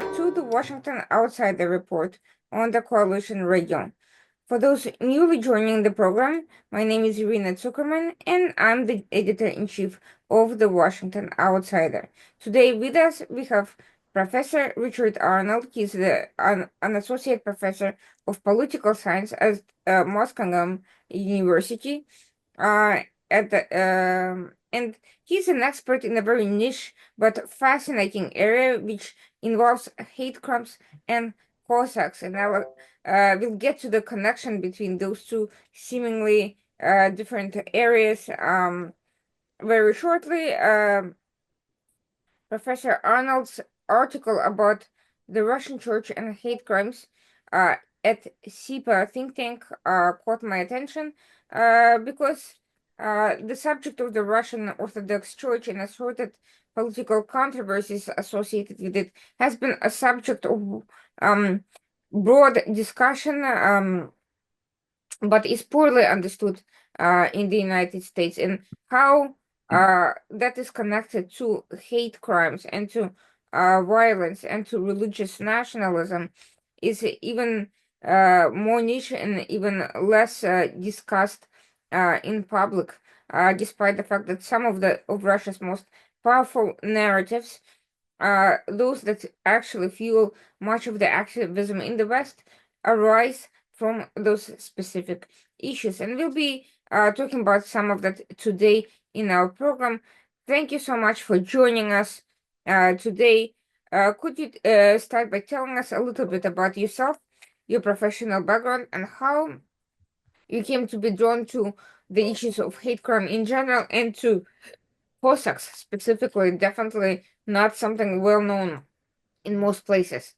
back to the Washington Outsider Report on the Coalition Radio. For those newly joining the program, my name is Irina Zuckerman, and I'm the editor-in-chief of the Washington Outsider. Today with us, we have Professor Richard Arnold. He's an associate professor of political science at Muskingum University. And he's an expert in a very niche but fascinating area which involves hate crimes and Cossacks. And we'll get to the connection between those two seemingly different areas very shortly. Professor Arnold's article about the Russian Church and hate crimes uh, at SIPA think tank caught my attention because the subject of the Russian Orthodox Church and assorted political controversies associated with it has been a subject of broad discussion, but is poorly understood in the United States, and how that is connected to hate crimes and to violence and to religious nationalism is even more niche and even less discussed in public, despite the fact that some of Russia's most powerful narratives, those that actually fuel much of the activism in the West, arise from those specific issues. And we'll be talking about some of that today in our program. Thank you so much for joining us today. Could you start by telling us a little bit about yourself, your professional background, and how you came to be drawn to the issues of hate crime in general and to Cossacks specifically? Definitely not something well known in most places.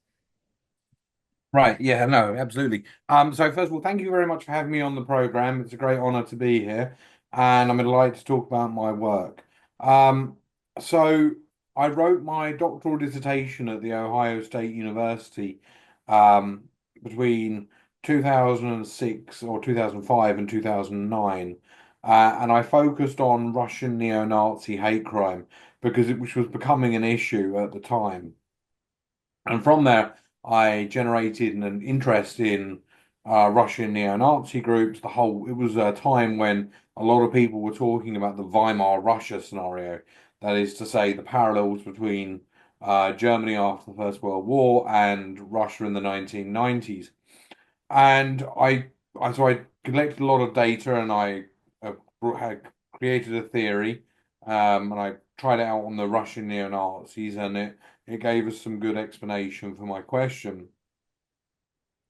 Right, yeah, no, absolutely. So first of all, thank you very much for having me on the program. It's a great honor to be here, and I'm delighted to talk about my work. Um, so I wrote my doctoral dissertation at the Ohio State University um, between 2006 or 2005 and 2009, and I focused on Russian neo-Nazi hate crime because which was becoming an issue at the time. And from there, I generated an interest in Russian neo-Nazi groups. It was a time when a lot of people were talking about the Weimar Russia scenario. That is to say, the parallels between Germany after the First World War and Russia in the 1990s. And I collected a lot of data, and I had created a theory, and I tried it out on the Russian neo-Nazis, and it gave us some good explanation for my question.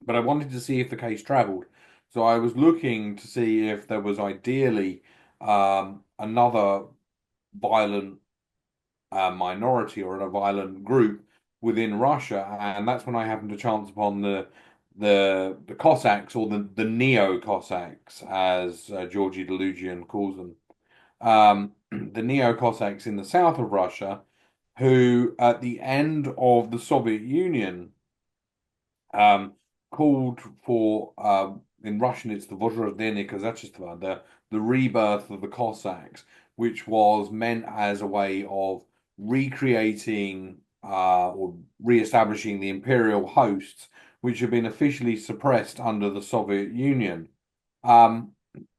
But I wanted to see if the case traveled. So I was looking to see if there was ideally another violent minority or a violent group within Russia, and that's when I happened to chance upon the Cossacks, or the Neo Cossacks, as Georgy Delugian calls them. The Neo Cossacks in the south of Russia, who at the end of the Soviet Union um, called for, in Russian it's the Возрождение Казачества, the rebirth of the Cossacks, which was meant as a way of recreating or re-establishing the imperial hosts, which had been officially suppressed under the Soviet Union. Um,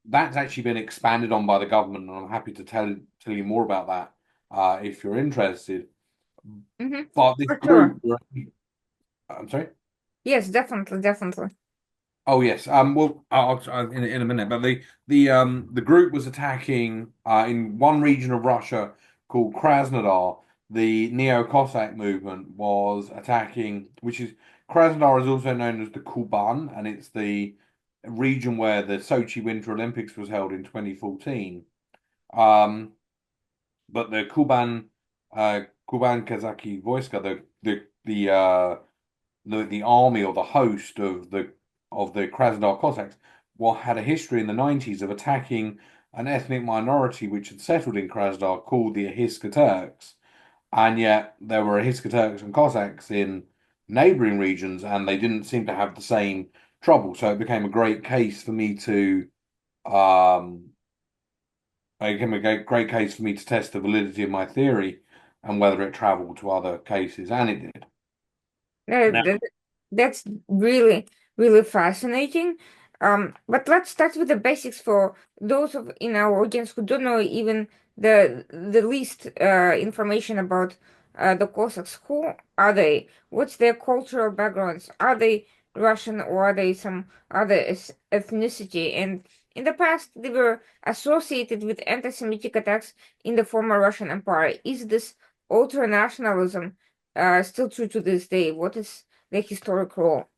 that's actually been expanded on by the government, and I'm happy to tell you more about that if you're interested. Mm-hmm. But this For sure. group, I'm sorry. Yes, definitely, definitely. Oh yes. Well, in a minute. But the group was attacking in one region of Russia called Krasnodar. The Neo-Cossack movement was attacking, which is Krasnodar is also known as the Kuban, and it's the region where the Sochi Winter Olympics was held in 2014. Um, but the Kuban Kazaki Vojska, the army or the host of the Krasnodar Cossacks, had a history in the 90s of attacking an ethnic minority which had settled in Krasnodar called the Ahiska Turks, and yet there were Ahiska Turks and Cossacks in neighboring regions, and they didn't seem to have the same trouble. So it became a great case for me to um, it became a great case for me to test the validity of my theory and whether it traveled to other cases, and it did. Uh, Now, th- that's really, really fascinating. But let's start with the basics for those of in our audience who don't know even the least information about the Cossacks. Who are they? What's their cultural backgrounds? Are they Russian or are they some other ethnicity? And in the past, they were associated with anti-Semitic attacks in the former Russian Empire. Is this ultra-nationalism still true to this day? What is the historic role?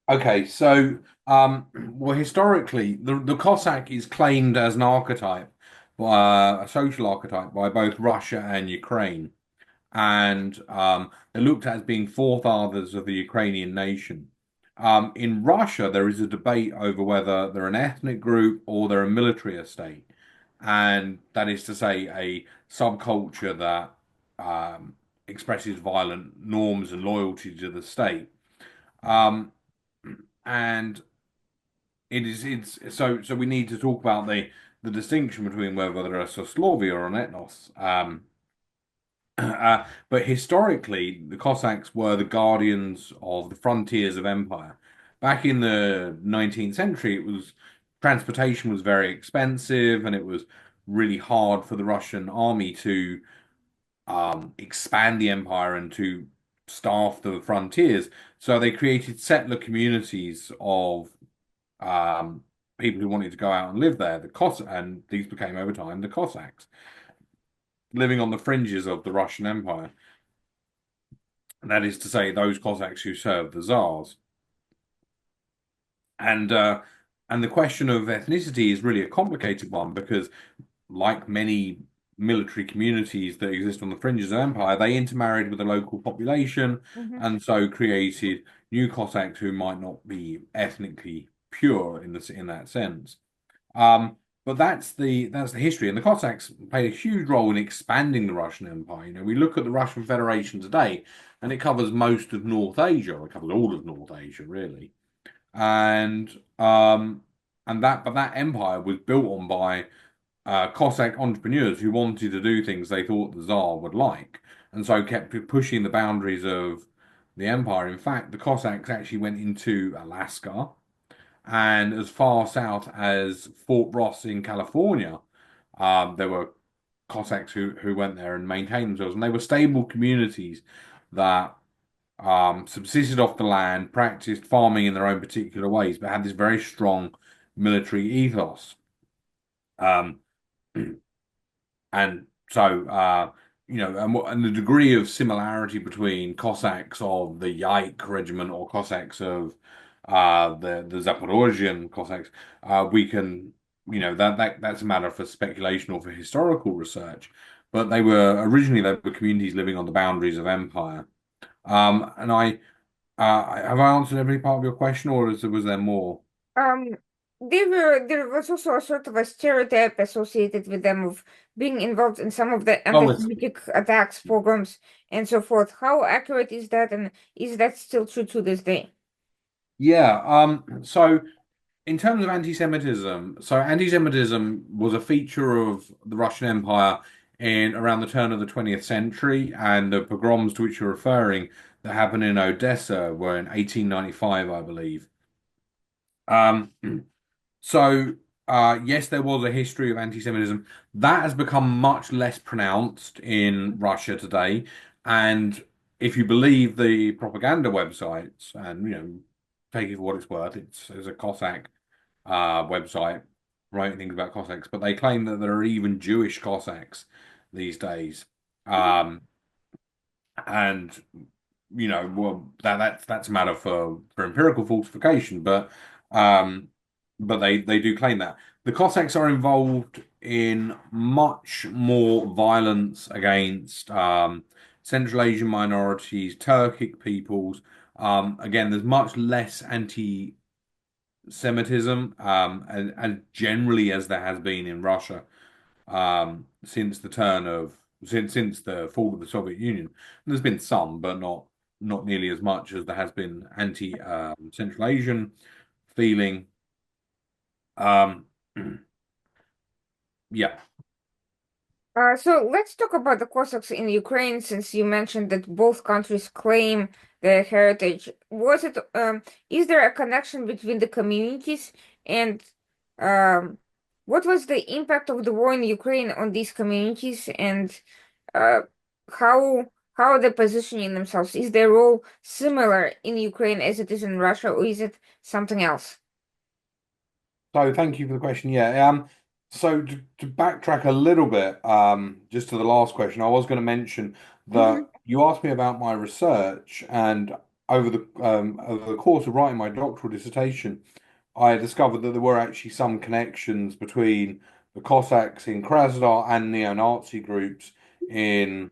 okay, so well, historically, the Cossack is claimed as an archetype, a social archetype by both Russia and Ukraine, and they're looked at as being forefathers of the Ukrainian nation. In Russia, there is a debate over whether they're an ethnic group or they're a military estate, and that is to say, a subculture that expresses violent norms and loyalty to the state. Um, and it's so we need to talk about the distinction between whether they're a Soslavia or an ethnos. But historically, the Cossacks were the guardians of the frontiers of empire. Back in the 19th century, it was transportation was very expensive, and it was really hard for the Russian army to expand the empire and to staff the frontiers. So they created settler communities of um, people who wanted to go out and live there, and these became over time the Cossacks, living on the fringes of the Russian Empire. That is to say, those Cossacks who served the Tsars. And uh, and the question of ethnicity is really a complicated one because, like many military communities that exist on the fringes of empire, they intermarried with the local population Hmm. and so created new Cossacks who might not be ethnically pure in that sense. Um, but that's the history, and the Cossacks played a huge role in expanding the Russian Empire. You know, we look at the Russian Federation today, and it covers most of North Asia. It covers all of North Asia, really, and that empire was built on by Cossack entrepreneurs who wanted to do things they thought the Tsar would like, and so kept pushing the boundaries of the empire. In fact, the Cossacks actually went into Alaska and as far south as Fort Ross in California. There were Cossacks who went there and maintained themselves, and they were stable communities that subsisted off the land, practiced farming in their own particular ways, but had this very strong military ethos. Um, And so, and the degree of similarity between Cossacks of the Yaik regiment or Cossacks of the Zaporozhian Cossacks, we can, that's a matter for speculation or for historical research. But they were communities living on the boundaries of empire. And have I answered every part of your question, or was there more? Um, there was also a sort of a stereotype associated with them of being involved in some of the Oh, it's anti-Semitic attacks, pogroms, and so forth. How accurate is that, and is that still true to this day? yeah. So. In terms of anti-Semitism, so anti-Semitism was a feature of the Russian Empire in around the turn of the 20th century, and the pogroms to which you're referring that happened in Odessa were in 1895, I believe. Um, so, yes, there was a history of anti-Semitism. That has become much less pronounced in Russia today, and if you believe the propaganda websites, and take it for what it's worth, it's a Cossack website writing things about Cossacks, but they claim that there are even Jewish Cossacks these days. Um, and well, that's a matter for empirical falsification, um, but they do claim that the Cossacks are involved in much more violence against Central Asian minorities, Turkic peoples. Again, there's much less Semitism, and generally as there has been in Russia since since the fall of the Soviet Union. There's been some, but not nearly as much as there has been anti Central Asian feeling. Um, yeah. So let's talk about the Cossacks in Ukraine, since you mentioned that both countries claim their heritage. Is there a connection between the communities, and um, what was the impact of the war in Ukraine on these communities, and uh, how how are they positioning themselves? Is their role similar in Ukraine as it is in Russia, or is it something else? So thank you for the question. Yeah. So to backtrack a little bit, just to the last question, I was going to mention that Hmm. you asked me about my research, and over the course of writing my doctoral dissertation, I discovered that there were actually some connections between the Cossacks in Krasnodar and neo-Nazi groups in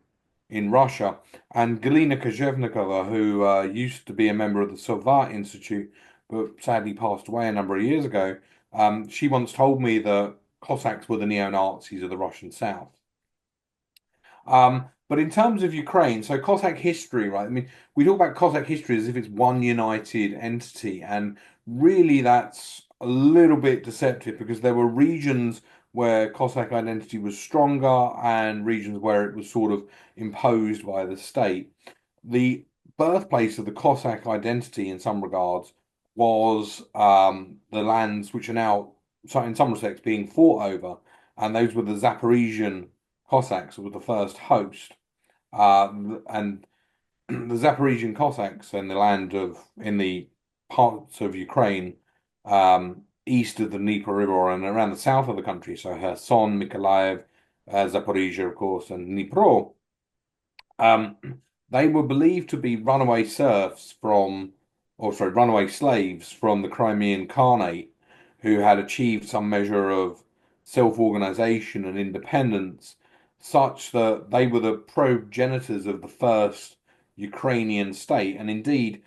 in Russia. And Galina Kozhevnikova, who used to be a member of the Soviet Institute, but sadly passed away a number of years ago, she once told me that Cossacks were the neo-Nazis of the Russian South. But in terms of Ukraine, so Cossack history, right? I mean, we talk about Cossack history as if it's one united entity, and really that's a little bit deceptive because there were regions where Cossack identity was stronger and regions where it was sort of imposed by the state. The birthplace of the Cossack identity, in some regards, was the lands which are now, so in some respects, being fought over, and those were the Zaporizhian Cossacks who were the first host. And the Zaporizhian Cossacks in the parts of Ukraine east of the Dnieper River and around the south of the country, so Kherson, Mykolaiv, Zaporizhia, of course, and Dnipro, um, they were believed to be runaway serfs from, or sorry, runaway slaves from the Crimean Khanate who had achieved some measure of self-organization and independence, such that they were the progenitors of the first Ukrainian state. And indeed,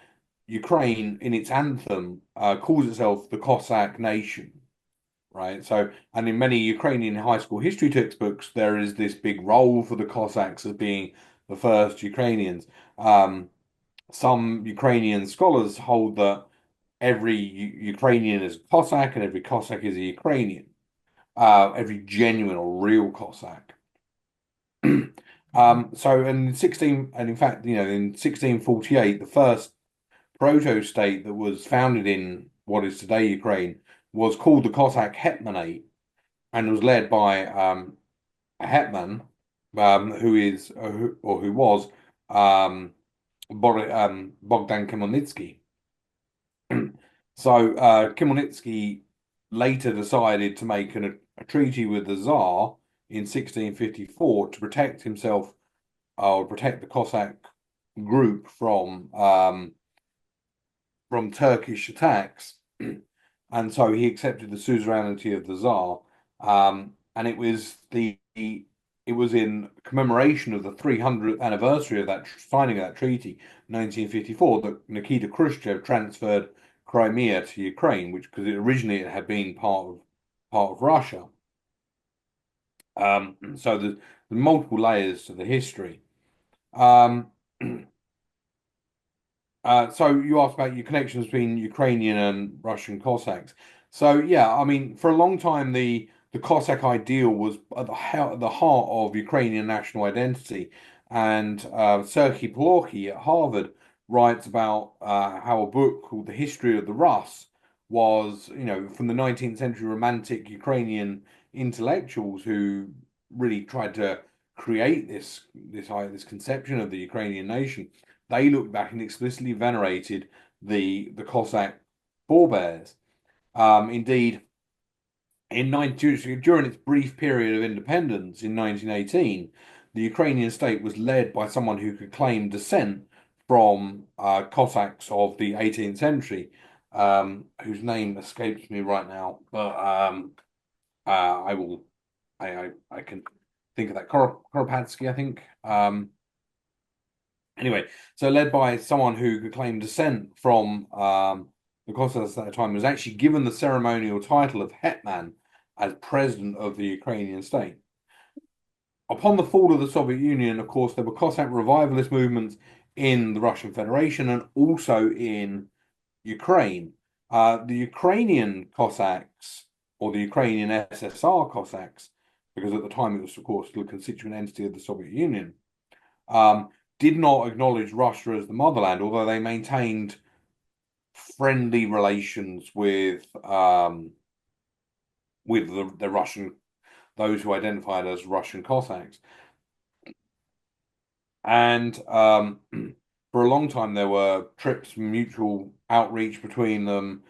Ukraine, in its anthem, calls itself the Cossack nation, right? So, and in many Ukrainian high school history textbooks, there is this big role for the Cossacks as being the first Ukrainians. Um, some Ukrainian scholars hold that every Ukrainian is a Cossack and every Cossack is a Ukrainian, every genuine or real Cossack. So in 16, and in fact, in 1648, the first proto-state that was founded in what is today Ukraine was called the Cossack Hetmanate and was led by a hetman who is who was um, Bogdan Khmelnytsky. So Khmelnytsky later decided to make a treaty with the Tsar in 1654 to protect himself or protect the Cossack group from Turkish attacks, and so he accepted the suzerainty of the Tsar. And it was in commemoration of the 300th anniversary of that signing of that treaty, 1954, that Nikita Khrushchev transferred Crimea to Ukraine, which because originally it had been part of Russia. So there's multiple layers to the history. Um, so you asked about your connections between Ukrainian and Russian Cossacks. So yeah, I mean, for a long time, the Cossack ideal was at the heart of Ukrainian national identity. And Sergei Plokhy at Harvard writes about how a book called The History of the Rus was, from the 19th century romantic Ukrainian intellectuals who really tried to create this conception of the Ukrainian nation. They looked back and explicitly venerated the Cossack forebears. Indeed, during its brief period of independence in 1918, the Ukrainian state was led by someone who could claim descent from Cossacks of the 18th century, whose name escapes me right now, but I will, I can think of that. Koropadsky, I think. Anyway, so led by someone who could claim descent from the Cossacks at that time, was actually given the ceremonial title of Hetman as president of the Ukrainian state. Upon the fall of the Soviet Union, of course, there were Cossack revivalist movements in the Russian Federation and also in Ukraine. The Ukrainian Cossacks, or the Ukrainian SSR Cossacks, because at the time it was, of course, still a constituent entity of the Soviet Union, um, did not acknowledge Russia as the motherland, although they maintained friendly relations with the Russian, those who identified as Russian Cossacks. And for a long time, there were trips, mutual outreach between them,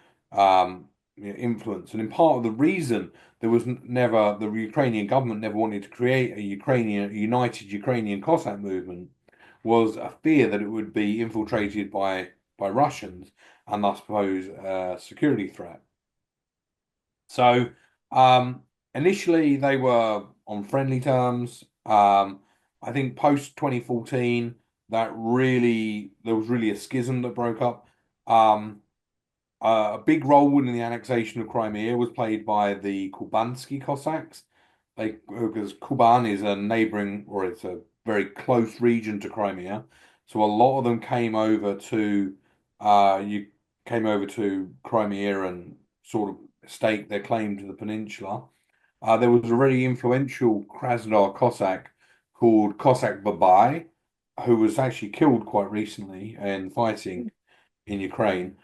influence. And in part of the reason there was never, the Ukrainian government never wanted to create a united Ukrainian Cossack movement was a fear that it would be infiltrated by Russians and thus pose a security threat. So initially they were on friendly terms. I think post 2014, there was really a schism that broke up. A big role in the annexation of Crimea was played by the Kubansky Cossacks. Because Kuban is a neighboring, or it's a very close region to Crimea, so a lot of them you came over to Crimea and sort of staked their claim to the peninsula. There was a really influential Krasnodar Cossack called Cossack Babai, who was actually killed quite recently in fighting in Ukraine.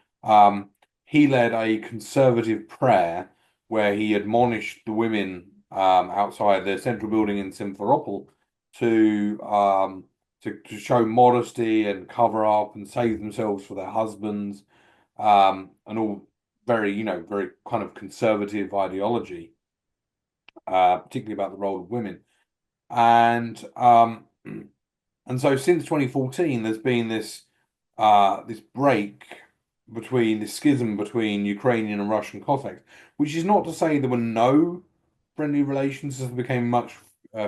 He led a conservative prayer where he admonished the women outside the central building in Simferopol to, to show modesty and cover up and save themselves for their husbands, and all very, very kind of conservative ideology, particularly about the role of women. And and so since 2014, there's been this break between the schism between Ukrainian and Russian Cossacks, which is not to say there were no friendly relations, as there became much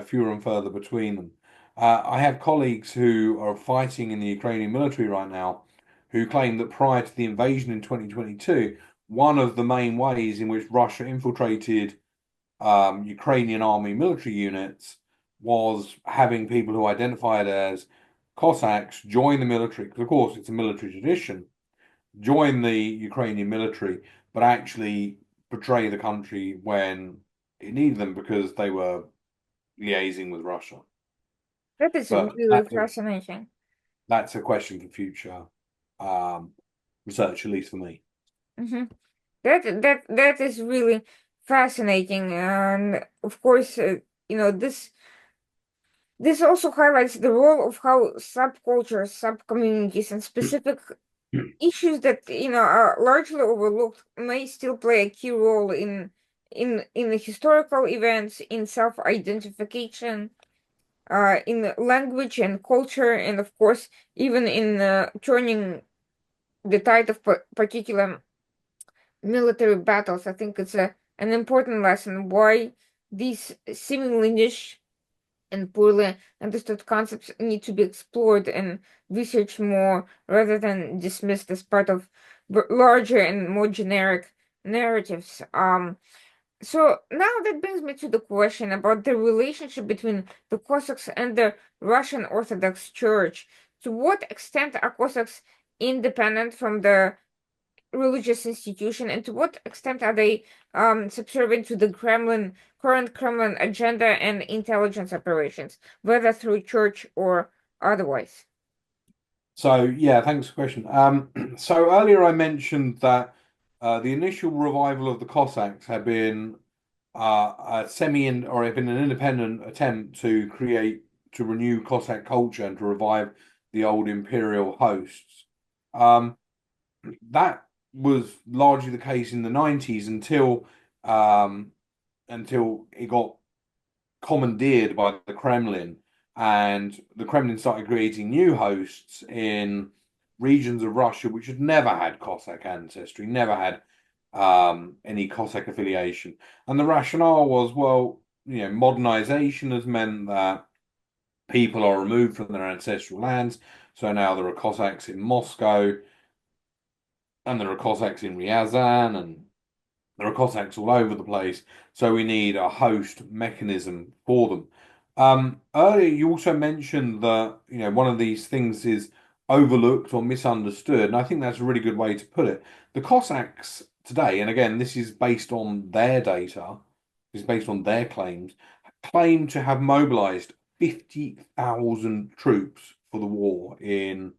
fewer and further between them. I have colleagues who are fighting in the Ukrainian military right now who claim that prior to the invasion in 2022, one of the main ways in which Russia infiltrated Ukrainian army military units was having people who identified as Cossacks join the military, because of course it's a military tradition, join the Ukrainian military, but actually betray the country when it needed them because they were liaising with Russia. That is But really fascinating. that's a question for future um, research, at least for me. Hmm. That is really fascinating, and of course, this also highlights the role of how subcultures, subcommunities, and specific issues that are largely overlooked may still play a key role in the historical events, in self-identification, in language and culture, and of course, even in turning the tide of particular military battles. I think it's an important lesson why these seemingly niche and poorly understood concepts need to be explored and researched more rather than dismissed as part of larger and more generic narratives. So now that brings me to the question about the relationship between the Cossacks and the Russian Orthodox Church. To what extent are Cossacks independent from the religious institution, and to what extent are they subservient to the current Kremlin agenda and intelligence operations, whether through church or otherwise? So yeah, thanks for the question. So earlier I mentioned that the initial revival of the Cossacks had been a semi or had been an independent attempt to renew Cossack culture and to revive the old imperial hosts. Um, that was largely the case in the 90s um, until it got commandeered by the Kremlin, and the Kremlin started creating new hosts in regions of Russia which had never had Cossack ancestry, never had any Cossack affiliation. And the rationale was, well, modernization has meant that people are removed from their ancestral lands. So now there are Cossacks in Moscow, and there are Cossacks in Ryazan, and there are Cossacks all over the place, so we need a host mechanism for them. Earlier, you also mentioned that one of these things is overlooked or misunderstood, and I think that's a really good way to put it. The Cossacks today, and again, this is based on their data, is based on their claims, claim to have mobilized 50,000 troops for the war in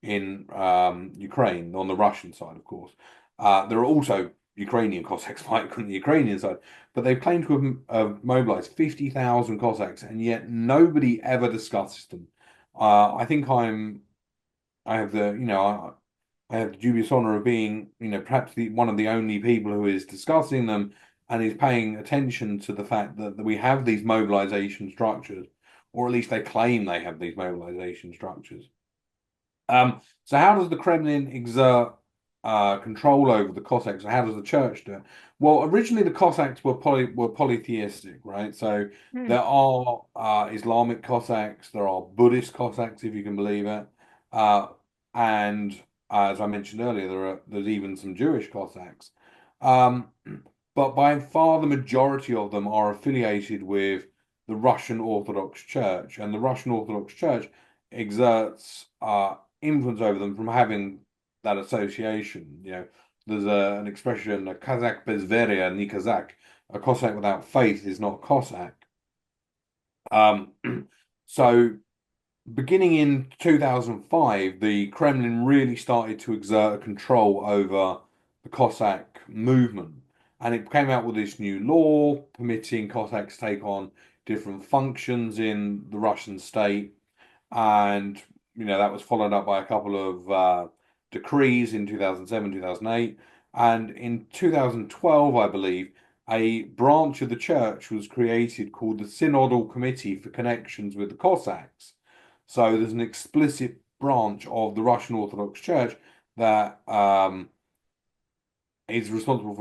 Ukraine on the Russian side, of course. There are also Ukrainian Cossacks fighting on the Ukrainian side, but they've claimed to have mobilized 50,000 Cossacks, and yet nobody ever discusses them. I think I have the, I have the dubious honor of being, perhaps one of the only people who is discussing them and is paying attention to the fact that we have these mobilization structures, or at least they claim they have these mobilization structures. So how does the Kremlin exert control over the Cossacks? How does the church do it? Well, originally the Cossacks were polytheistic, right? So Hmm. there are Islamic Cossacks, there are Buddhist Cossacks, if you can believe it, uh, and as I mentioned earlier, there's even some Jewish Cossacks. Um, but by far the majority of them are affiliated with the Russian Orthodox Church, and the Russian Orthodox Church exerts influence over them from having that association. There's an expression, a Kazakh bez veria, ni Kazakh. A Cossack without faith is not Cossack. Um, so beginning in 2005, the Kremlin really started to exert control over the Cossack movement. And it came out with this new law permitting Cossacks to take on different functions in the Russian state. And that was followed up by a couple of decrees in 2007, 2008, and in 2012, I believe, a branch of the church was created called the Synodal Committee for Connections with the Cossacks. So there's an explicit branch of the Russian Orthodox Church that is responsible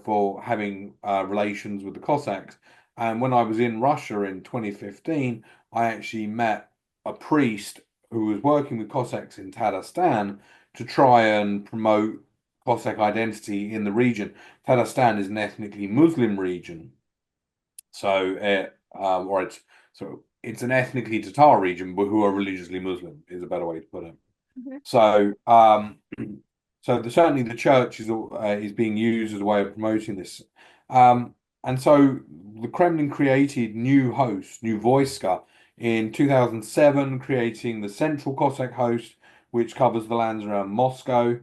for having relations with the Cossacks. And when I was in Russia in 2015, I actually met a priest who was working with Cossacks in Tatarstan to try and promote Cossack identity in the region. Tatarstan is an ethnically Muslim region, so or it's an ethnically Tatar region, but who are religiously Muslim is a better way to put it. Mhm. So, certainly the church is being used as a way of promoting this, and so the Kremlin created new hosts, new Vojska, in 2007, creating the Central Cossack Host, which covers the lands around Moscow.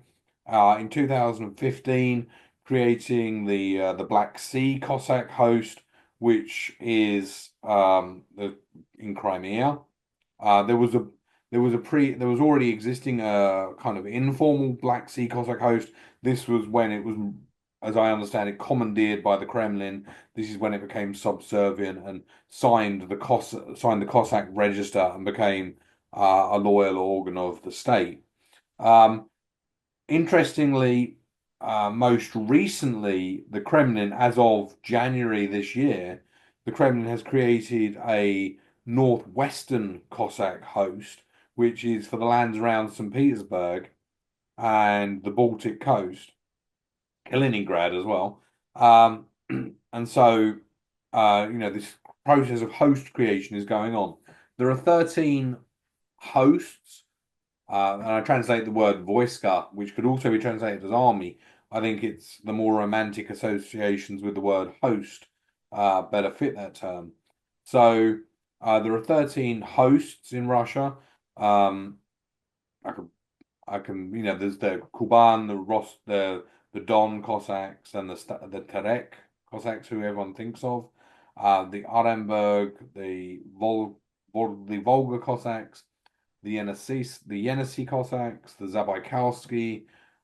In 2015, creating the Black Sea Cossack Host, which is in Crimea. There was a there was already existing a kind of informal Black Sea Cossack host. This was when it was, as I understand it, commandeered by the Kremlin. This is when it became subservient and signed the Cossack register and became a loyal organ of the state. Um, Interestingly, most recently, the Kremlin, as of January this year, the Kremlin has created a northwestern Cossack host, which is for the lands around St. Petersburg and the Baltic coast, Kaliningrad as well. And so, this process of host creation is going on. There are 13 hosts and I translate the word Vojska, which could also be translated as army. I think it's the more romantic associations with the word host better fit that term. So there are 13 hosts in Russia. Um, I can, there's the Kuban, the Don Cossacks, and the Terek Cossacks, who everyone thinks of. The Arenberg, the Volga Cossacks, the Yenisei Cossacks, the Zabaykalsky,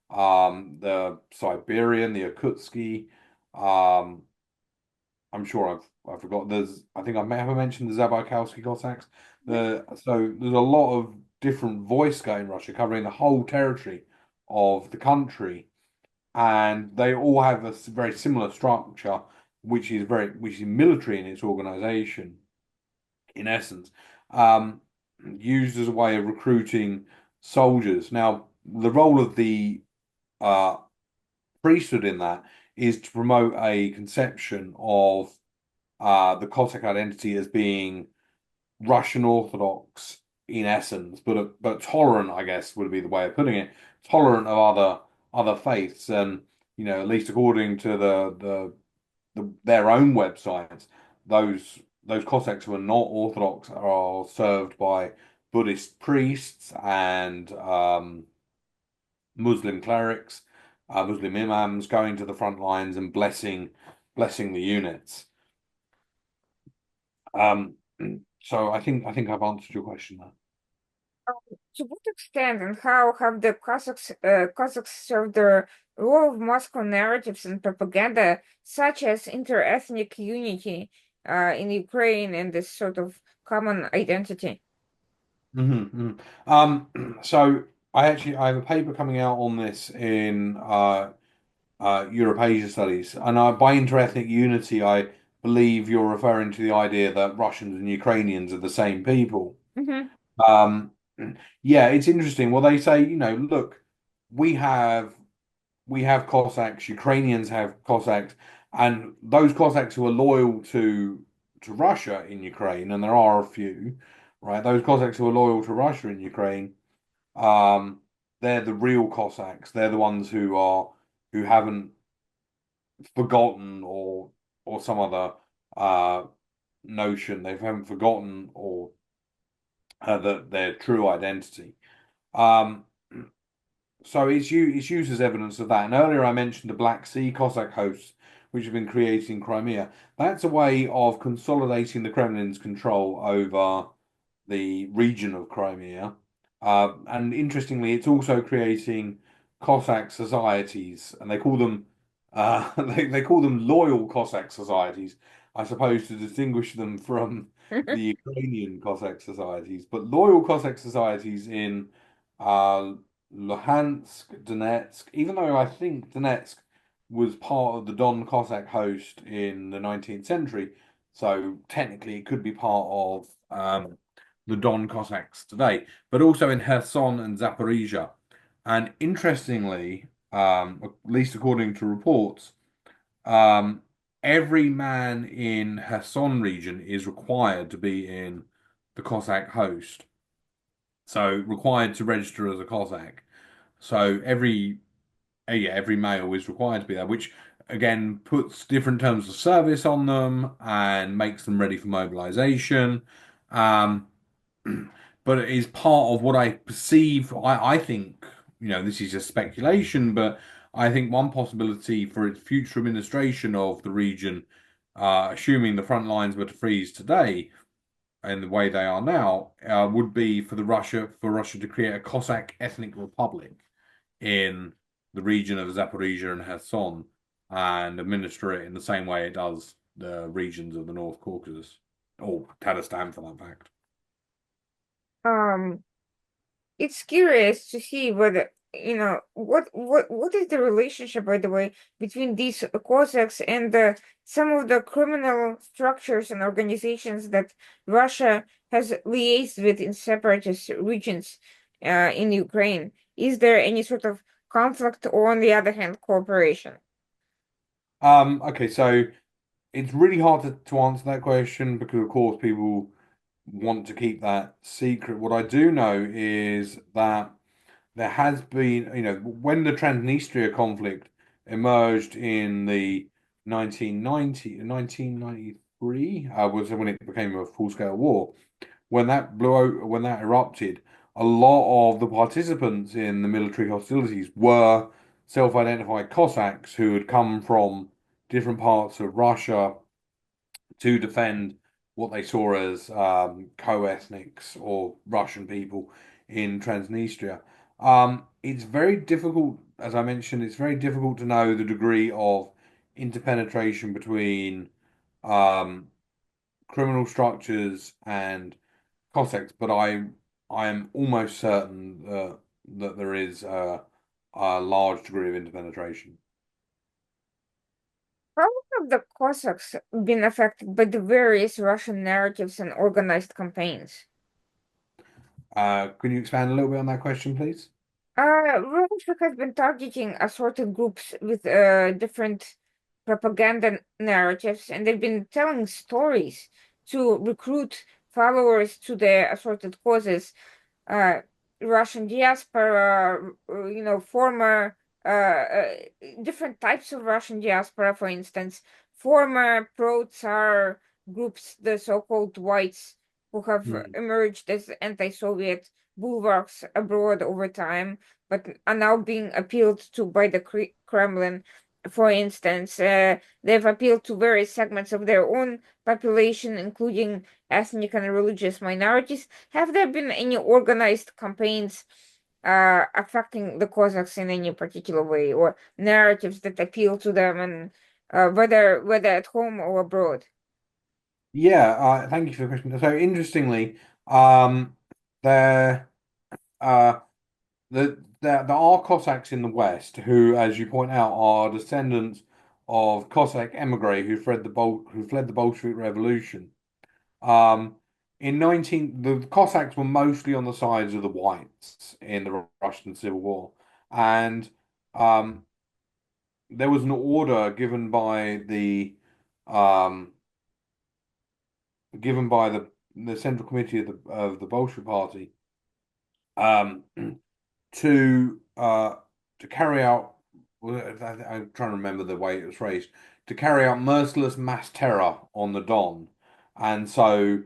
the Siberian, the Yakutsky. Um, I'm sure I forgot. I think I may have mentioned the Zabaykalsky Cossacks. So there's a lot of different Vojska in Russia covering the whole territory of the country, and they all have a very similar structure, which is military in its organization, in essence. Um, Used as a way of recruiting soldiers. Now, the role of the uh, priesthood in that is to promote a conception of the Cossack identity as being Russian Orthodox in essence, but tolerant, I guess, would be the way of putting it. Tolerant of other faiths, and at least according to their own websites, those those Cossacks who are not Orthodox are served by Buddhist priests and Muslim clerics, Muslim imams going to the front lines and blessing the units. Um, so I think I've answered your question there. To what extent and how have the Cossacks served the role of Moscow narratives and propaganda, such as inter-ethnic unity in Ukraine and this sort of common identity? So I have a paper coming out on this in Europe-Asia studies, and by interethnic unity, I believe you're referring to the idea that Russians and Ukrainians are the same people. Hmm. Um, yeah, it's interesting. Well, they say, look, we have we have Cossacks, Ukrainians have Cossacks, and those Cossacks who are loyal to Russia in Ukraine, and there are a few, right? Those Cossacks who are loyal to Russia in Ukraine, um, they're the real Cossacks. They're the ones who haven't forgotten or some other uh notion. They haven't forgotten or their true identity. Um, So it's used as evidence of that. And earlier I mentioned the Black Sea Cossack hosts, which have been created in Crimea. That's a way of consolidating the Kremlin's control over the region of Crimea. And interestingly, it's also creating Cossack societies, and they call them they call them loyal Cossack societies, I suppose, to distinguish them from the Ukrainian Cossack societies. But loyal Cossack societies in uh, Luhansk, Donetsk, even though I think Donetsk was part of the Don Cossack host in the 19th century, so technically it could be part of the Don Cossacks today, but also in Kherson and Zaporizhia. And interestingly, at least according to reports, um, every man in Kherson region is required to be in the Cossack host, so required to register as a Cossack. So yeah, every male is required to be there, which again puts different terms of service on them and makes them ready for mobilization. Um, but it is part of what I perceive. I think, this is just speculation, but I think one possibility for its future administration of the region, assuming the front lines were to freeze today in the way they are now, would be for Russia to create a Cossack ethnic republic in the region of Zaporizhia and Kherson and administer it in the same way it does the regions of the North Caucasus or Tatarstan for that fact. Um, it's curious to see whether, what is the relationship, by the way, between these Cossacks and some of the criminal structures and organizations that Russia has liaised with in separatist regions in Ukraine. Is there any sort of conflict or, on the other hand, cooperation? Okay, so it's really hard to answer that question because, of course, people want to keep that secret. What I do know is that there has been, when the Transnistria conflict emerged in the 1993, was when it became a full-scale war. When that erupted, a lot of the participants in the military hostilities were self-identified Cossacks who had come from different parts of Russia to defend what they saw as co-ethnics or Russian people in Transnistria. It's very difficult, as I mentioned, it's very difficult to know the degree of interpenetration between um, criminal structures and Cossacks, but I am almost certain that there is a large degree of interpenetration. How have the Cossacks been affected by the various Russian narratives and organized campaigns? Can you expand a little bit on that question, please? Russia has been targeting assorted groups with different propaganda narratives, and they've been telling stories to recruit followers to their assorted causes. uh, Russian diaspora, former different types of Russian diaspora, for instance, former pro-Tsar groups, the so-called whites, who have Mm. emerged as anti-Soviet bulwarks abroad over time, but are now being appealed to by the Kremlin. For instance, they've appealed to various segments of their own population, including ethnic and religious minorities. Have there been any organized campaigns affecting the Cossacks in any particular way, or narratives that appeal to them, and whether at home or abroad? Yeah, thank you for the question. So interestingly, um, there uh, there are Cossacks in the West who, as you point out, are descendants of Cossack emigre who fled the Bolshevik Revolution. Um, the Cossacks were mostly on the sides of the whites in the Russian Civil War, and um, there was an order um, given by the Central Committee of the Bolshevik Party um, to to carry out. Well, I'm trying to remember the way it was phrased. To carry out merciless mass terror on the Don, and so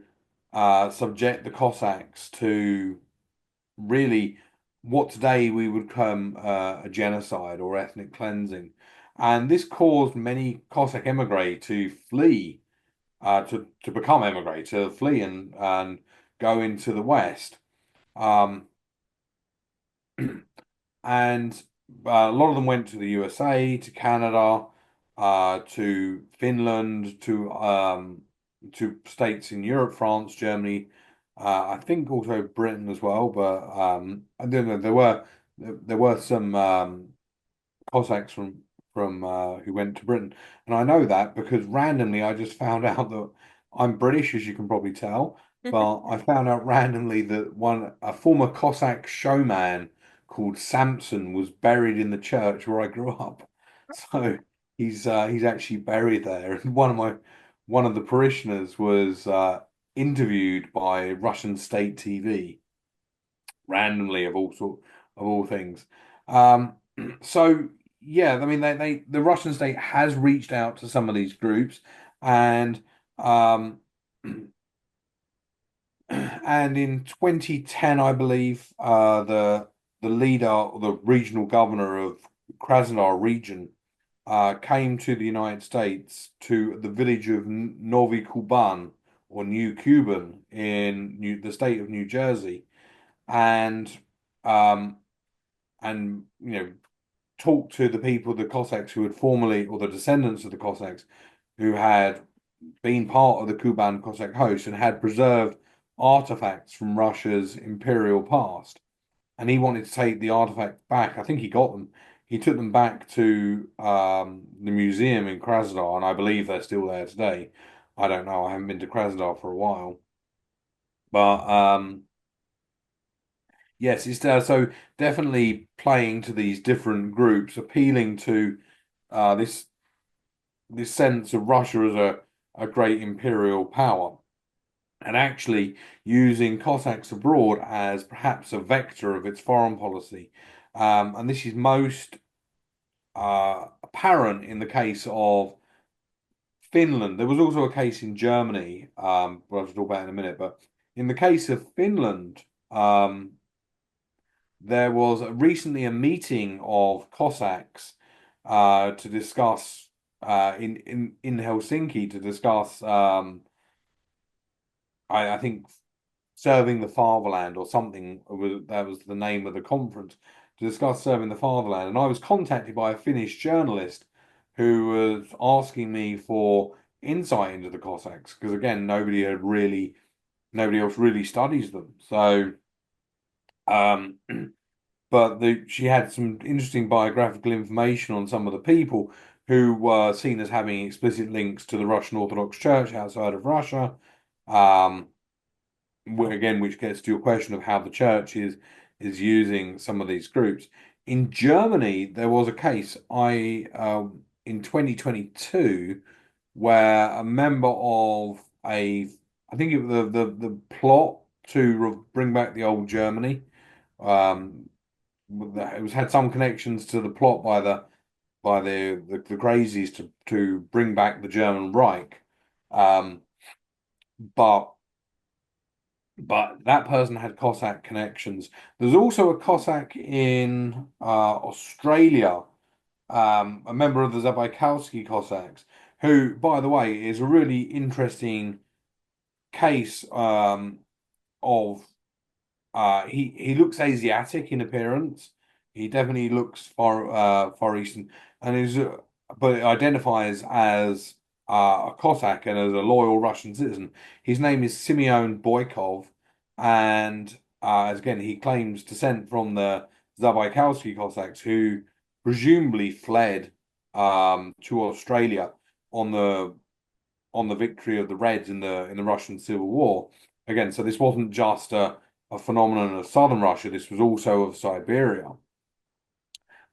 subject the Cossacks to really what today we would term a genocide or ethnic cleansing. And this caused many Cossack emigre to flee, to become emigre, to flee and go into the West. Um, and a lot of them went to the USA, to Canada, to Finland, to states in Europe, France, Germany, I think also Britain as well. But I don't know. There were some Cossacks from who went to Britain, and I know that because randomly I just found out that I'm British, as you can probably tell. But I found out randomly that a former Cossack showman called Samson was buried in the church where I grew up. So he's actually buried there, and one of the parishioners was interviewed by Russian state TV randomly of all things. Um, so yeah, I mean the Russian state has reached out to some of these groups, and um, and in 2010, I believe, the leader or the regional governor of Krasnodar region came to the United States to the village of Novi Kuban or New Cuban in the state of New Jersey, and um, you know talked to the people, the Cossacks who had formerly, or the descendants of the Cossacks who had been part of the Kuban Cossack host and had preserved artifacts from Russia's imperial past. And he wanted to take the artifact back. I think he got them. He took them back to the museum in Krasnodar, and I believe they're still there today. I don't know. I haven't been to Krasnodar for a while, but yes, it's so definitely playing to these different groups, appealing to this sense of Russia as a great imperial power, and actually using Cossacks abroad as perhaps a vector of its foreign policy. And this is most apparent in the case of Finland. There was also a case in Germany, what I'll talk about in a minute, but in the case of Finland, there was recently a meeting of Cossacks to discuss in Helsinki to discuss I think serving the fatherland or something that was the name of the conference to discuss serving the fatherland. And I was contacted by a Finnish journalist who was asking me for insight into the Cossacks because again nobody else really studies them. So um but she had some interesting biographical information on some of the people who were seen as having explicit links to the Russian Orthodox Church outside of Russia. Um, again, which gets to your question of how the church is using some of these groups. In Germany, there was a case in 2022 where a member of I think it was the plot to bring back the old Germany. Um, it was had some connections to the plot by the crazies to bring back the German Reich. Um, but that person had Cossack connections. There's also a Cossack in Australia, a member of the Zabaykalski Cossacks, who, by the way, is a really interesting case of he looks Asiatic in appearance. He definitely looks Far Eastern, and is but identifies as a Cossack and as a loyal Russian citizen. His name is Simeon Boykov, and as again he claims descent from the Zabaykalski Cossacks, who presumably fled to Australia on the victory of the Reds in the Russian Civil War. Again, so this wasn't just a phenomenon of southern Russia, this was also of Siberia.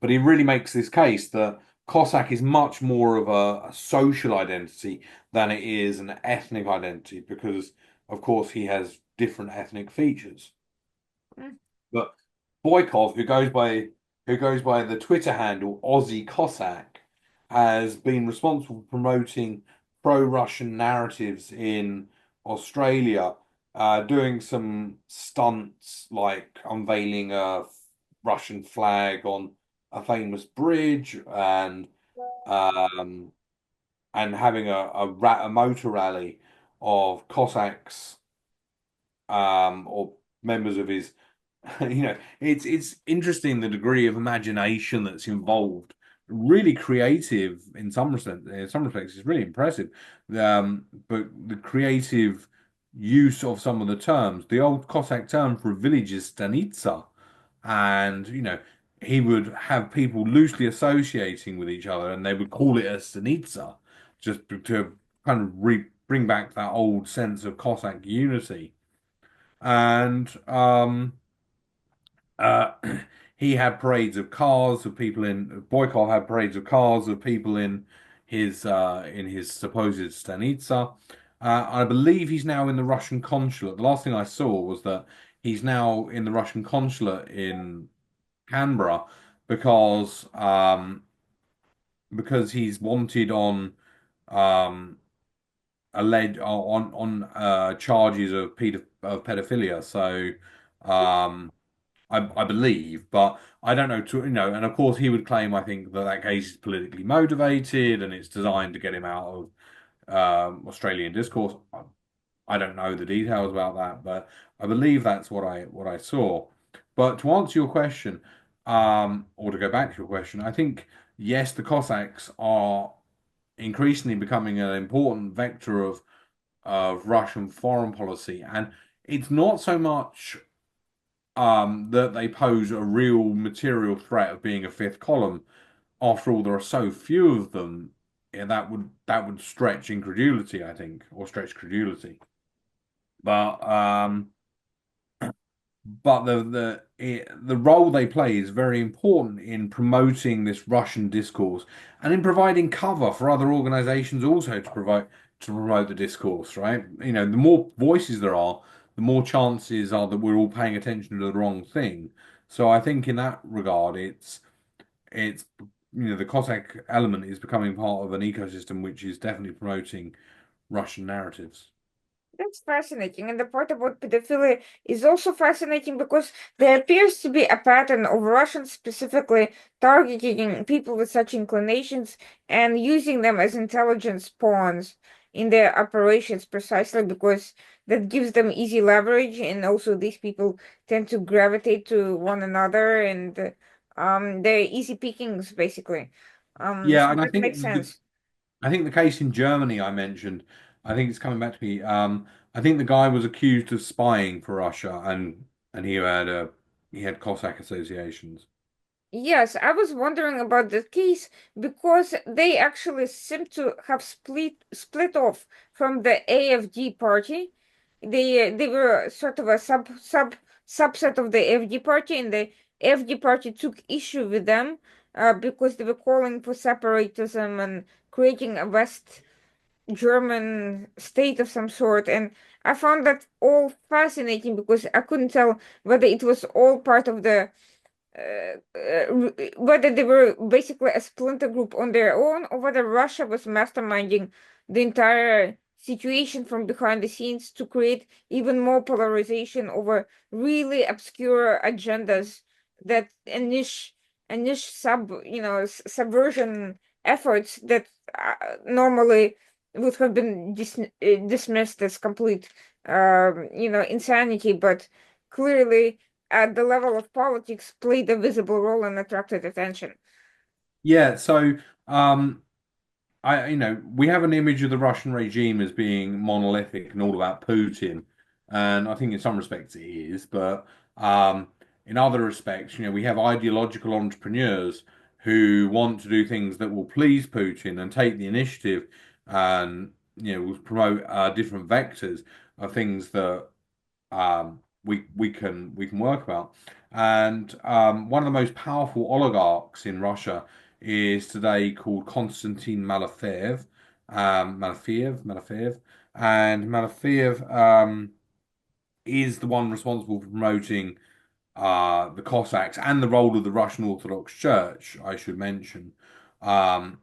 But he really makes this case that Cossack is much more of a social identity than it is an ethnic identity, because, of course, he has different ethnic features. Mm. But Boykov, who goes by the Twitter handle Aussie Cossack, has been responsible for promoting pro-Russian narratives in Australia, doing some stunts like unveiling a Russian flag on a famous bridge um, and having a motor rally of Cossacks or members of his it's interesting the degree of imagination that's involved. Really creative in some respects, it's really impressive. But the creative use of some of the terms, the old Cossack term for a village is stanitsa, and he would have people loosely associating with each other, and they would call it a stanitsa, just to kind of bring back that old sense of Cossack unity. And uh, he had parades of cars of people in Boykov had parades of cars of people in his supposed stanitsa. I believe he's now in the Russian consulate. The last thing I saw was that he's now in the Russian consulate in Canberra because he's wanted on um alleged on charges of pedophilia. So um I believe, but I don't know. And of course, he would claim, I think, that that case is politically motivated and it's designed to get him out of Australian discourse. I don't know the details about that, but I believe that's what I saw. But to answer your question, or to go back to your question, I think yes, the Cossacks are increasingly becoming an important vector of Russian foreign policy, and it's not so much that they pose a real material threat of being a fifth column. After all, there are so few of them, yeah, that would stretch incredulity, I think, or stretch credulity. But the role they play is very important in promoting this Russian discourse and in providing cover for other organizations also to promote the discourse, right? The more voices there are, the more chances are that we're all paying attention to the wrong thing. So I think in that regard, it's the Cossack element is becoming part of an ecosystem which is definitely promoting Russian narratives. That's fascinating. And the part about pedophilia is also fascinating because there appears to be a pattern of Russians specifically targeting people with such inclinations and using them as intelligence pawns in their operations precisely because that gives them easy leverage. And also, these people tend to gravitate to one another and they're easy pickings, basically. Yeah, So and that makes sense. I think the case in Germany I mentioned, I think it's coming back to me. I think the guy was accused of spying for Russia, and he had Cossack associations. Yes, I was wondering about the case because they actually seem to have split off from the AFD party. They were sort of a subset of the AFD party, and the AFD party took issue with them because they were calling for separatism and creating a West German state of some sort. And I found that all fascinating because I couldn't tell whether it was all part of the whether they were basically a splinter group on their own or whether Russia was masterminding the entire situation from behind the scenes to create even more polarization over really obscure agendas that a niche subversion efforts that normally would have been dismissed as complete, insanity, but clearly at the level of politics played a visible role and attracted attention. Yeah, so we have an image of the Russian regime as being monolithic and all about Putin, and I think in some respects it is, but in other respects, we have ideological entrepreneurs who want to do things that will please Putin and take the initiative, and will promote different vectors of things that we can work about. And one of the most powerful oligarchs in Russia is today called Konstantin Malafeev, Malafeev, and Malafeev is the one responsible for promoting the Cossacks and the role of the Russian Orthodox Church, I should mention, um,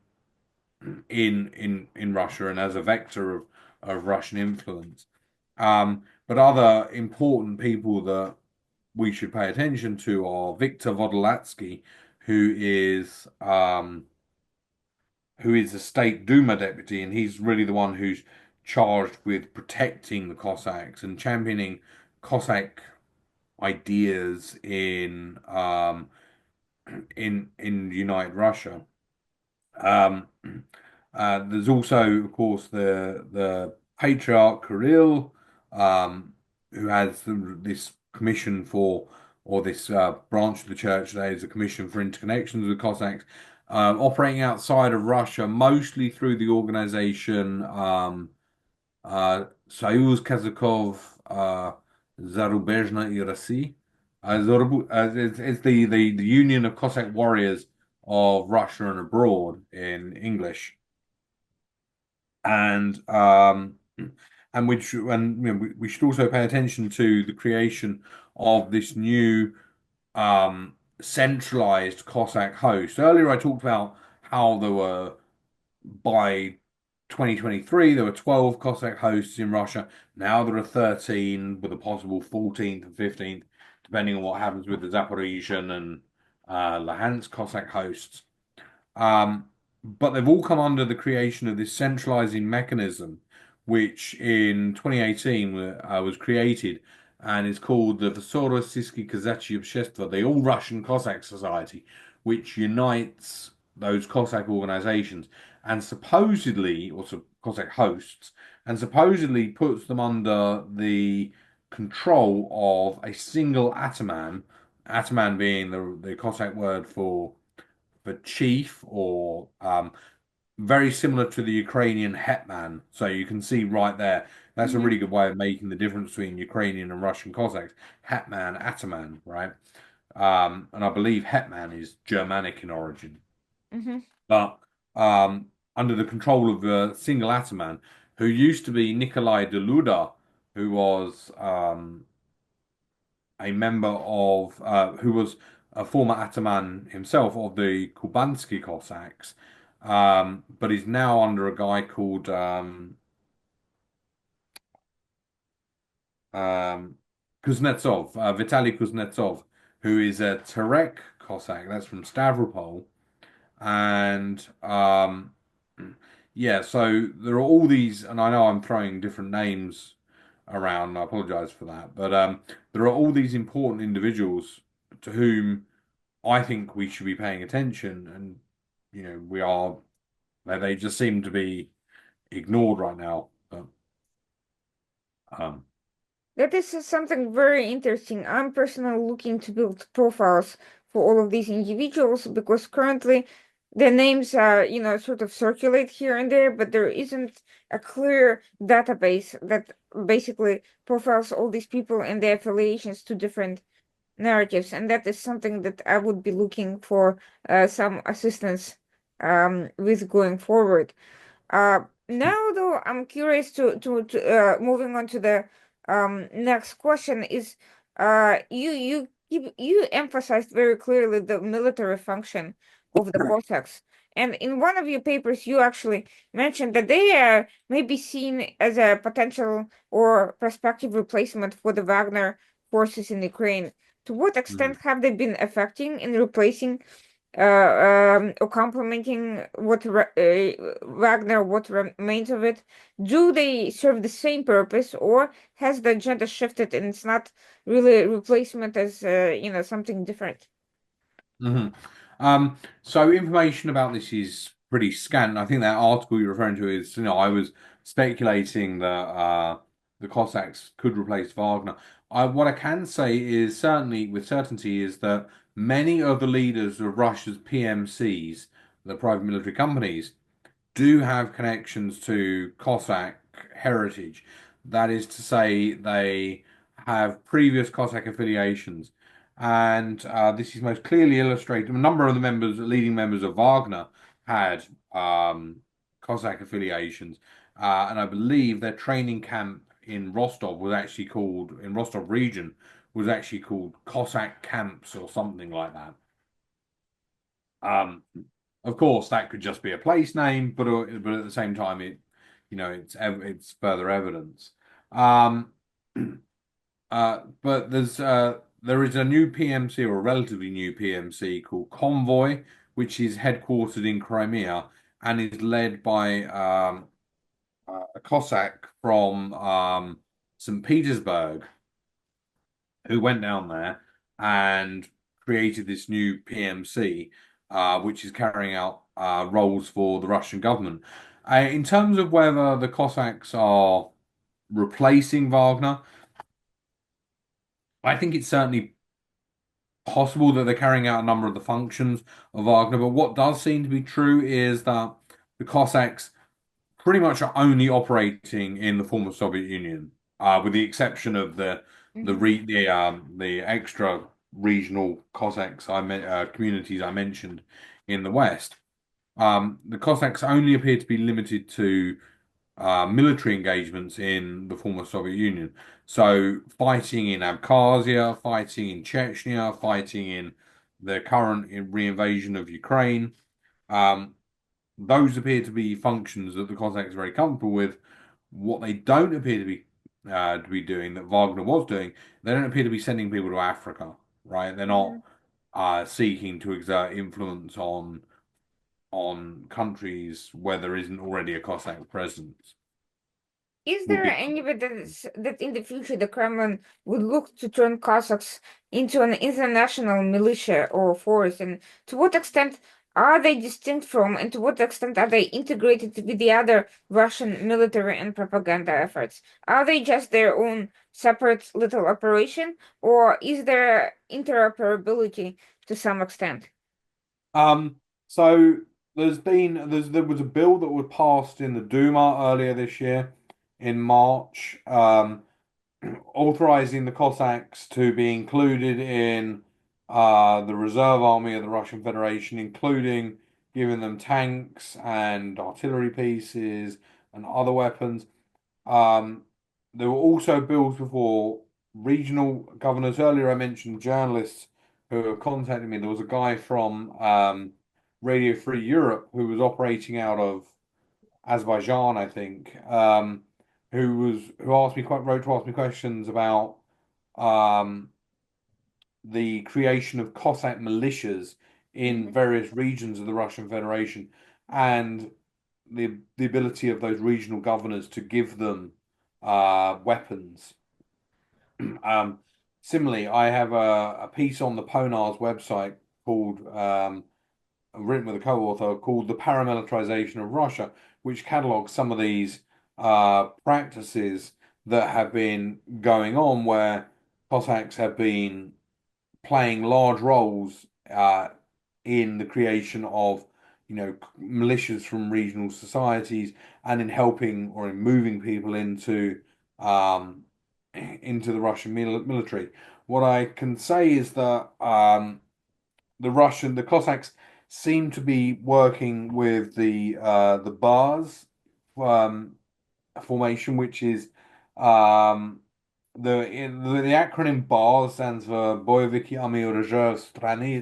in Russia and as a vector of Russian influence. But other important people that we should pay attention to are Viktor Vodolatsky, who is um, who is a state Duma deputy, and he's really the one who's charged with protecting the Cossacks and championing Cossack ideas in United Russia. Um, there's also, of course, the Patriarch Kirill, who has this commission for, or this branch of the church that is a commission for interconnections with Cossacks, operating outside of Russia, mostly through the organization Soyuz Kazakov Zarubezhna и России. It's the Union of Cossack Warriors of Russia and Abroad in English, and we should also pay attention to the creation of this new centralized Cossack host. Earlier, I talked about how there were by 2023 there were 12 Cossack hosts in Russia. Now there are 13, with a possible 14th and 15th, depending on what happens with the Zaporizhian and Luhansk Cossack hosts. But they've all come under the creation of this centralizing mechanism, which in 2018 was created and is called the Vysorossiyskiy Kazachyi Общество, the All Russian Cossack Society, which unites those Cossack organizations and supposedly, Cossack hosts, and supposedly puts them under the control of a single ataman, ataman being the Cossack word for chief, or very similar to the Ukrainian hetman. So you can see right there, that's a Hmm. really good way of making the difference between Ukrainian and Russian Cossacks. Hetman, ataman, right? And I believe hetman is Germanic in origin, Hmm. but under the control of a single ataman who used to be Nikolai Deluda, who was a member of who was a former ataman himself of the Kubansky Cossacks, but is now under a guy called um, Kuznetsov, Vitaly Kuznetsov, who is a Terek Cossack. That's from Stavropol, and yeah. So there are all these, and I know I'm throwing different names around. And I apologize for that, but there are all these important individuals to whom I think we should be paying attention, and we are. They just seem to be ignored right now. But um, That is something very interesting. I'm personally looking to build profiles for all of these individuals because currently their names are, sort of circulate here and there, but there isn't a clear database that basically profiles all these people and their affiliations to different narratives. And that is something that I would be looking for some assistance with going forward. Now though, I'm curious to moving on to the next question is you emphasized very clearly the military function of the Cossacks, And in one of your papers, you actually mentioned that they may be seen as a potential or prospective replacement for the Wagner forces in Ukraine. To what Mhm. extent have they been affecting in replacing or complementing Wagner, what remains of it? Do they serve the same purpose, or has the agenda shifted and it's not really a replacement as something different? hmm So information about this is pretty scant. I think that article you're referring to is, I was speculating that the Cossacks could replace Wagner. What I can say is certainly with certainty is that many of the leaders of Russia's PMCs, the private military companies, do have connections to Cossack heritage. That is to say, they have previous Cossack affiliations. And this is most clearly illustrated. A number of the members, leading members of Wagner, had Cossack affiliations. And I believe their training camp in Rostov was actually called, in Rostov region, was actually called Cossack camps or something like that. Um, of course, that could just be a place name, but at the same time, it's further evidence. Um, but there is a new PMC or a relatively new PMC called Convoy, which is headquartered in Crimea and is led by a Cossack from St. Petersburg who went down there and created this new PMC, which is carrying out roles for the Russian government. In terms of whether the Cossacks are replacing Wagner, I think it's certainly possible that they're carrying out a number of the functions of Wagner. But what does seem to be true is that the Cossacks pretty much are only operating in the former Soviet Union, with the exception of Hmm. the extra regional Cossacks communities I mentioned in the West. The Cossacks only appear to be limited to military engagements in the former Soviet Union. So fighting in Abkhazia, fighting in Chechnya, fighting in the current re-invasion of Ukraine. Um, those appear to be functions that the Cossacks are very comfortable with. What they don't appear to be doing that Wagner was doing, they don't appear to be sending people to Africa, right? They're not seeking to exert influence on countries where there isn't already a Cossack presence. Is Would there be any evidence that in the future the Kremlin would look to turn Cossacks into an international militia or force? And to what extent are they distinct from, and to what extent are they integrated with the other Russian military and propaganda efforts? Are they just their own separate little operation, or is there interoperability to some extent? um so there was a bill that was passed in the Duma earlier this year in March, authorizing the Cossacks to be included in the reserve army of the Russian Federation, including giving them tanks and artillery pieces and other weapons. Um, there were also bills before regional governors. Earlier, I mentioned journalists who have contacted me. There was a guy from Radio Free Europe who was operating out of Azerbaijan, I think, who wrote to ask me questions about um, the creation of Cossack militias in Mhm. various regions of the Russian Federation and the ability of those regional governors to give them weapons. Um, Similarly, I have a piece on the Ponar's website called written with a co-author called The Paramilitarization of Russia, which catalogs some of these practices that have been going on where Cossacks have been playing large roles in the creation of, militias from regional societies and in helping or in moving people um, into the Russian military. What I can say is that the Cossacks seem to be working with the bars um, formation, which is um, the acronym BAR stands for Boyeviki Army Rezerv Strany.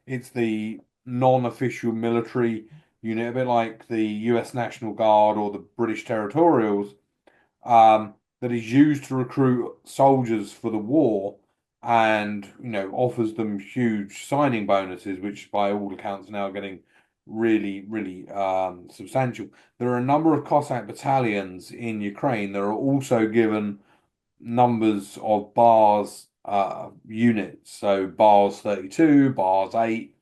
It's the non-official military unit, a bit like the US National Guard or the British Territorials, that is used to recruit soldiers for the war and, offers them huge signing bonuses, which by all accounts are now getting really, really substantial. There are a number of Cossack battalions in Ukraine that are also given numbers of bars units. So bars 32, bars 8,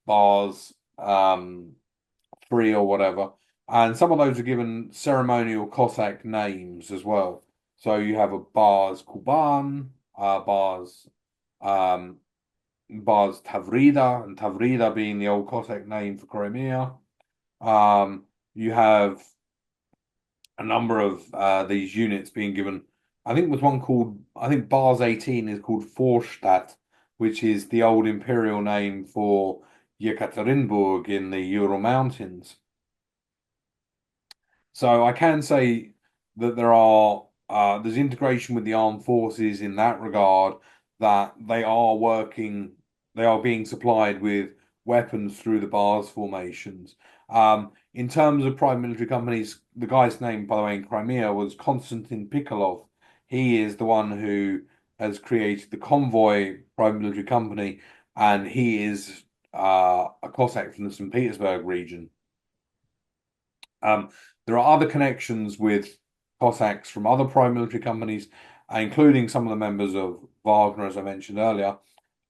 bars 3 or whatever. And some of those are given ceremonial Cossack names as well. So you have a bars Kuban, um, bars Tavrida, and Tavrida being the old Cossack name for Crimea. You have a number of these units being given. I think there's one called, I think Bars 18 is called Vorstadt, which is the old imperial name for Yekaterinburg in the Ural Mountains. So I can say that there's integration with the armed forces in that regard, that they are being supplied with weapons through the bars formations. In terms of private military companies, the guy's name, by the way, in Crimea was Konstantin Pikolov. He is the one who has created the Convoy private military company, and he is a Cossack from the St. Petersburg region. Um, there are other connections with Cossacks from other private military companies, including some of the members of Wagner, as I mentioned earlier.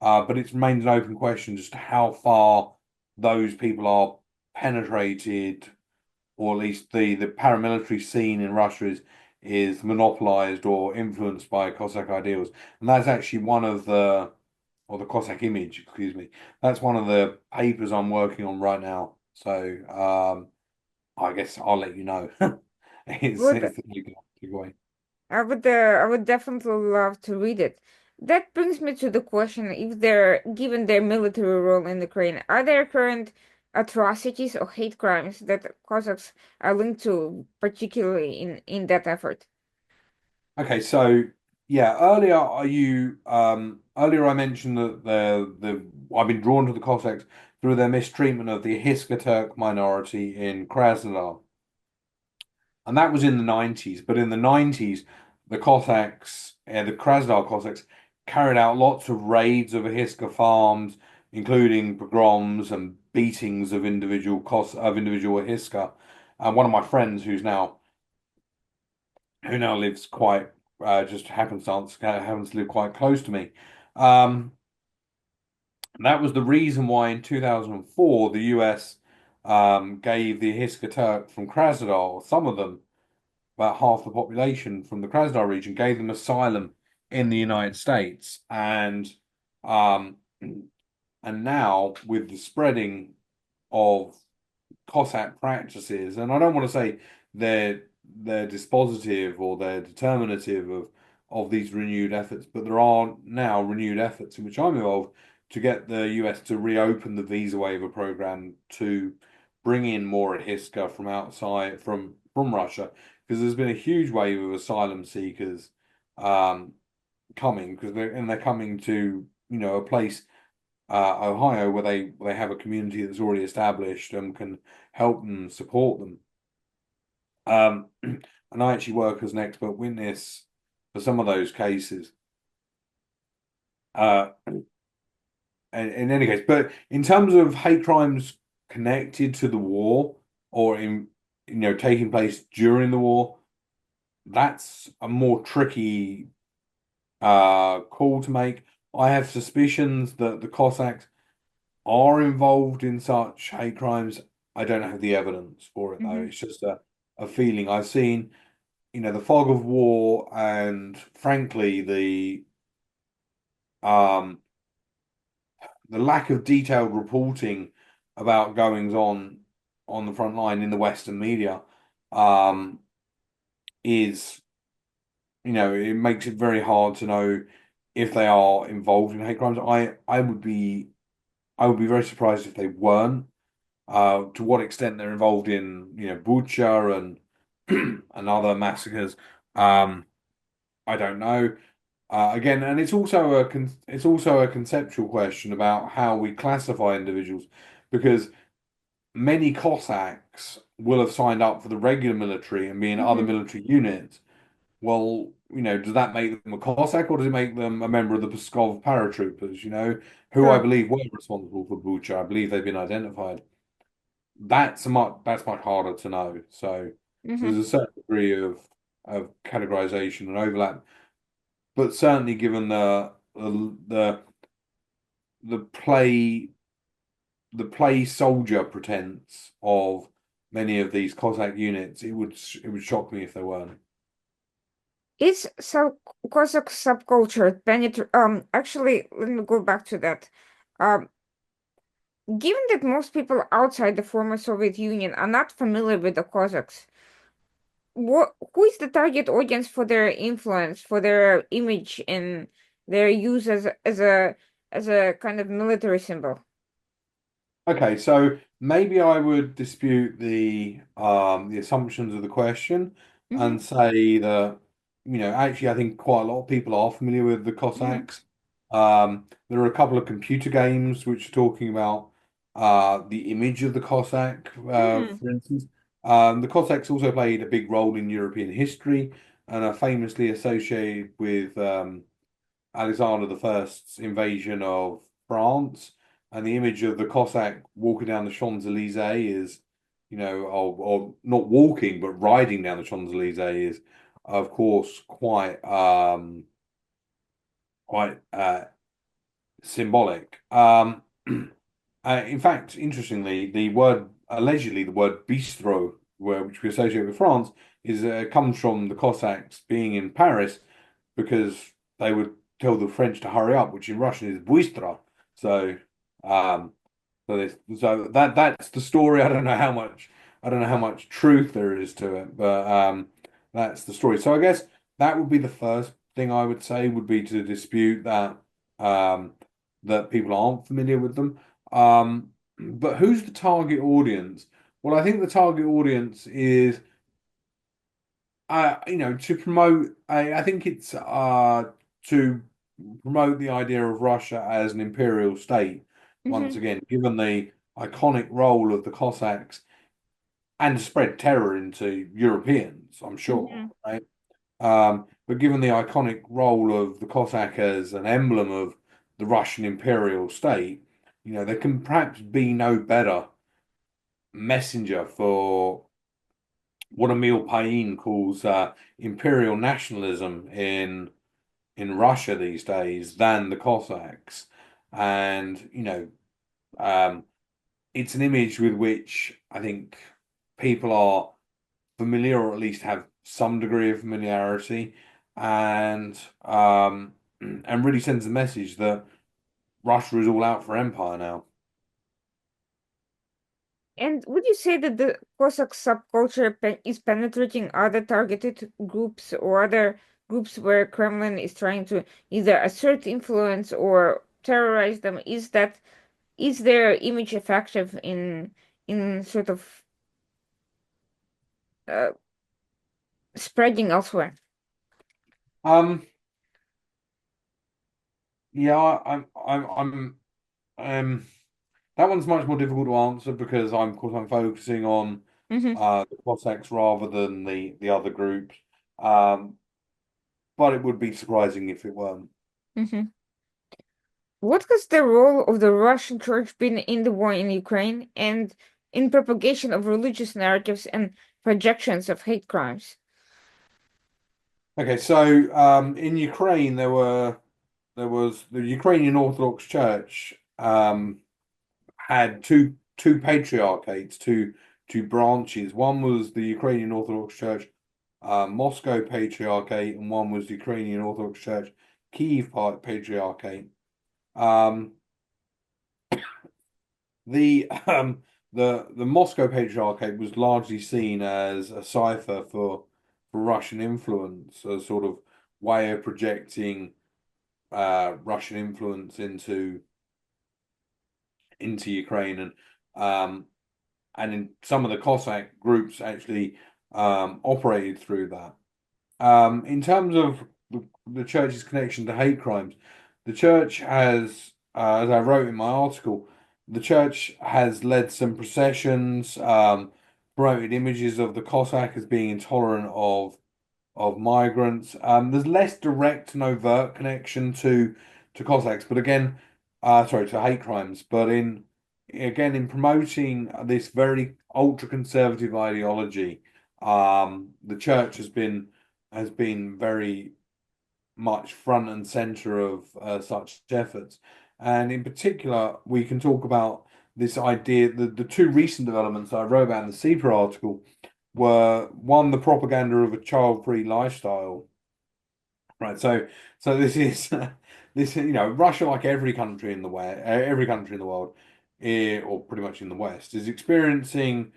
But it's remained an open question just how far those people are penetrated, or at least the paramilitary scene in Russia is monopolized or influenced by Cossack ideals. And that's actually or the Cossack image, excuse me. That's one of the papers I'm working on right now. So, I guess I'll let you know. Good. It's the big way. I would definitely love to read it. That brings me to the question, if they're given their military role in Ukraine, are there current atrocities or hate crimes that Cossacks are linked to, particularly in that effort? Okay, so yeah, earlier I mentioned that the I've been drawn to the Cossacks through their mistreatment of the Hiska Turk minority in Krasnodar. And that was in the 90s. But in the 90s, the Krasnodar Cossacks carried out lots of raids of Ahiska farms, including pogroms and beatings of individual Ahiska. And one of my friends, who now lives quite just happenstance happens to live quite close to me. Um, that was the reason why in 2004 the US gave the Ahiska Turk from Krasnodar, some of them, about half the population from the Krasnodar region, gave them asylum in the United States. Um, and now with the spreading of Cossack practices, and I don't want to say they're they're dispositive or they're determinative of these renewed efforts, but there are now renewed efforts in which I'm involved to get the US to reopen the visa waiver program to bring in more Hiska from outside from Russia, because there's been a huge wave of asylum seekers um, coming, because they're coming to a place, Ohio, where they have a community that's already established and can help them, support them. And I actually work as an expert witness for some of those cases. Uh, in any case, but in terms of hate crimes connected to the war, or in taking place during the war, that's a more tricky call to make. I have suspicions that the Cossacks are involved in such hate crimes. I don't have the evidence for it though. Hmm. It's just a feeling I've seen, the fog of war, and frankly um the lack of detailed reporting about goings on the front line in the Western media um is, it makes it very hard to know if they are involved in hate crimes. I would be very surprised if they weren't. To what extent they're involved in, Bucha and other massacres, I don't know. Again, and it's also a conceptual question about how we classify individuals, because many Cossacks will have signed up for the regular military and be in other Hmm. military units. Well, does that make them a Cossack or does it make them a member of the Pskov paratroopers, who I Sure. believe were responsible for Bucha? I believe they've been identified. That's much harder to know. So Hmm. there's a certain degree of categorization and overlap, but certainly given the play soldier pretense of many of these Cossack units, it would shock me if they weren't. Is Cossack subculture actually, let me go back to that. Um, Given that most people outside the former Soviet Union are not familiar with the Cossacks, who is the target audience for their influence, for their image and their use as a kind of military symbol? Okay, so maybe I would dispute the assumptions of the question Hmm. and say that, actually I think quite a lot of people are familiar with the Hmm. Cossacks. There are a couple of computer games which are talking about the image of the Cossack, Hmm. for instance. The Cossacks also played a big role in European history and are famously associated with Alexander the First's invasion of France, and the image of the Cossack walking down the Champs-Élysées is, or not walking but riding down the Champs-Élysées is, of course, quite symbolic. In fact, interestingly, allegedly, the word bistro, which we associate with France, comes from the Cossacks being in Paris because they would tell the French to hurry up, which in Russian is bыстро. So, um, so that's the story. I don't know how much truth there is to it, but that's the story. So I guess that would be the first thing I would say would be to dispute um, that people aren't familiar with them. But who's the target audience? Well, I think the target audience is to promote. I think it's to promote the idea of Russia as an imperial state. Once Hmm. again, given the iconic role of the Cossacks and to spread terror into Europeans, I'm sure, Hmm. right? But given the iconic role of the Cossack as an emblem of the Russian imperial state, there can perhaps be no better messenger for what Emil Payin calls imperial nationalism in Russia these days than the Cossacks. And, um, it's an image with which I think people are familiar or at least have some degree of familiarity and really sends a message that Russia is all out for empire now. And would you say that the Cossack subculture is penetrating other targeted groups or other groups where Kremlin is trying to either assert influence or terrorize them? Is their image effective in sort of uh, spreading elsewhere? Um, yeah, I'm um that one's much more difficult to answer because of course I'm focusing on Hmm. the Cossacks rather than the other groups. Um, but it would be surprising if it weren't. Hmm. What has the role of the Russian church been in the war in Ukraine and in propagation of religious narratives and projections of hate crimes? Okay, so in Ukraine there was the Ukrainian Orthodox Church had two patriarchates, two branches. One was the Ukrainian Orthodox Church Moscow Patriarchate, and one was the Ukrainian Orthodox Church Kiev Patriarchate. Um, the the Moscow Patriarchate was largely seen as a cipher for Russian influence, a sort of way of projecting Russian influence into Ukraine, um, and in some of the Cossack groups actually operated through that. In terms of the church's connection to hate crimes, the church has, as I wrote in my article, the church has led some processions, promoted images of the Cossack as being intolerant of migrants. There's less direct and overt connection to Cossacks, but again, sorry, to hate crimes. But in promoting this very ultra conservative ideology, the church has been very much front and center of such efforts. And in particular, we can talk about this idea. The two recent developments I wrote about in the CEPA article were one, the propaganda of a child-free lifestyle. Right. So this is this, Russia, like every country in the West, every country in the world, or pretty much in the West, is experiencing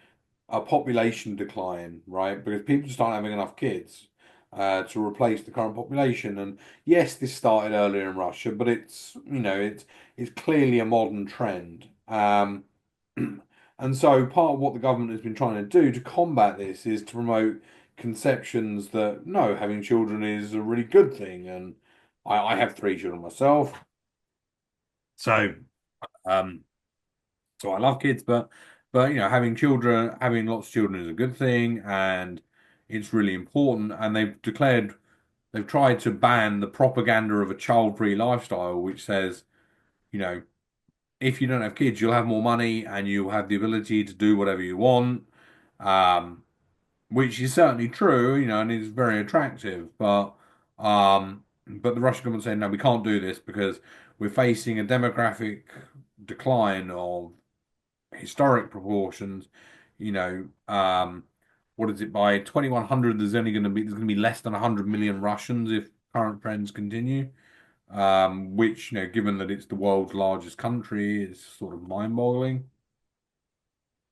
a population decline, right? Because people just aren't having enough kids to replace the current population. And yes, this started earlier in Russia, but it's clearly a modern trend. And so part of what the government has been trying to do to combat this is to promote conceptions that no, having children is a really good thing. And I have three children myself, so um, so I love kids, but having children, having lots of children is a good thing, and it's really important. And they've tried to ban the propaganda of a child-free lifestyle, which says, you know, if you don't have kids, you'll have more money and you'll have the ability to do whatever you want. Um, which is certainly true, and is very attractive. But the Russian government saying no, we can't do this because we're facing a demographic decline of historic proportions. You know, what is it? By 2100, there's going to be less than 100 million Russians if current trends continue. Which, given that it's the world's largest country, is sort of mind-boggling.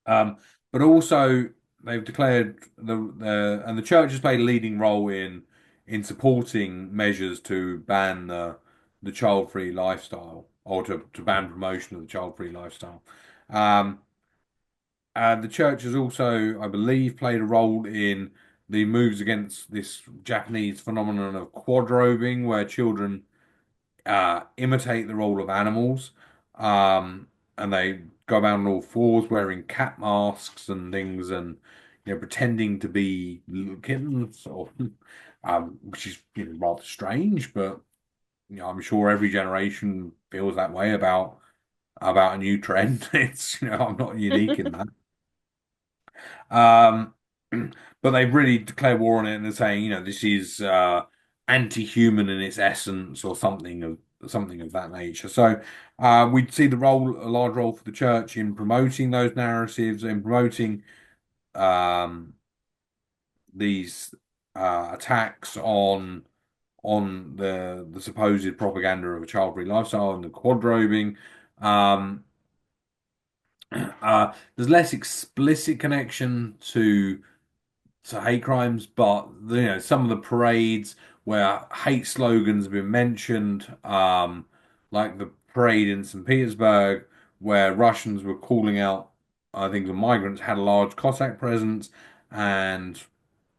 Um, but also they've declared and the church has played a leading role in supporting measures to ban the child-free lifestyle, or to ban promotion of the child-free lifestyle. Um, and the church has also, I believe, played a role in the moves against this Japanese phenomenon of quadrobing, where children imitate the role of animals, and they go around on all fours wearing cat masks and things, and pretending to be little kittens, or which is rather strange, but I'm sure every generation feels that way about a new trend. It's I'm not unique in that. Um, but they've really declared war on it, and they're saying, this is anti-human in its essence, or something of that nature. So we'd see a large role for the church in promoting those narratives, in promoting um, these attacks on the supposed propaganda of a child-free lifestyle and the quadrobing. Um, there's less explicit connection to hate crimes, but some of the parades where hate slogans have been mentioned, like the parade in St. Petersburg, where Russians were calling out, I think the migrants had a large Cossack presence, and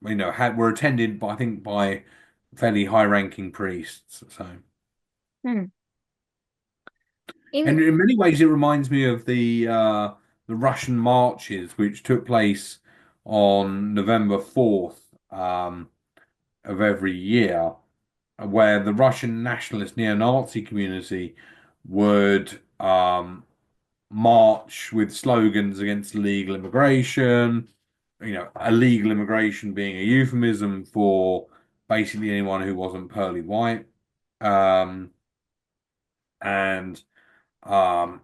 were attended by, I think, by fairly high-ranking priests. So, Hmm. and In in many ways, it reminds me of the Russian marches, which took place on November 4th. Of every year, where the Russian nationalist neo-Nazi community would march with slogans against illegal immigration, illegal immigration being a euphemism for basically anyone who wasn't pearly white. Um, and um,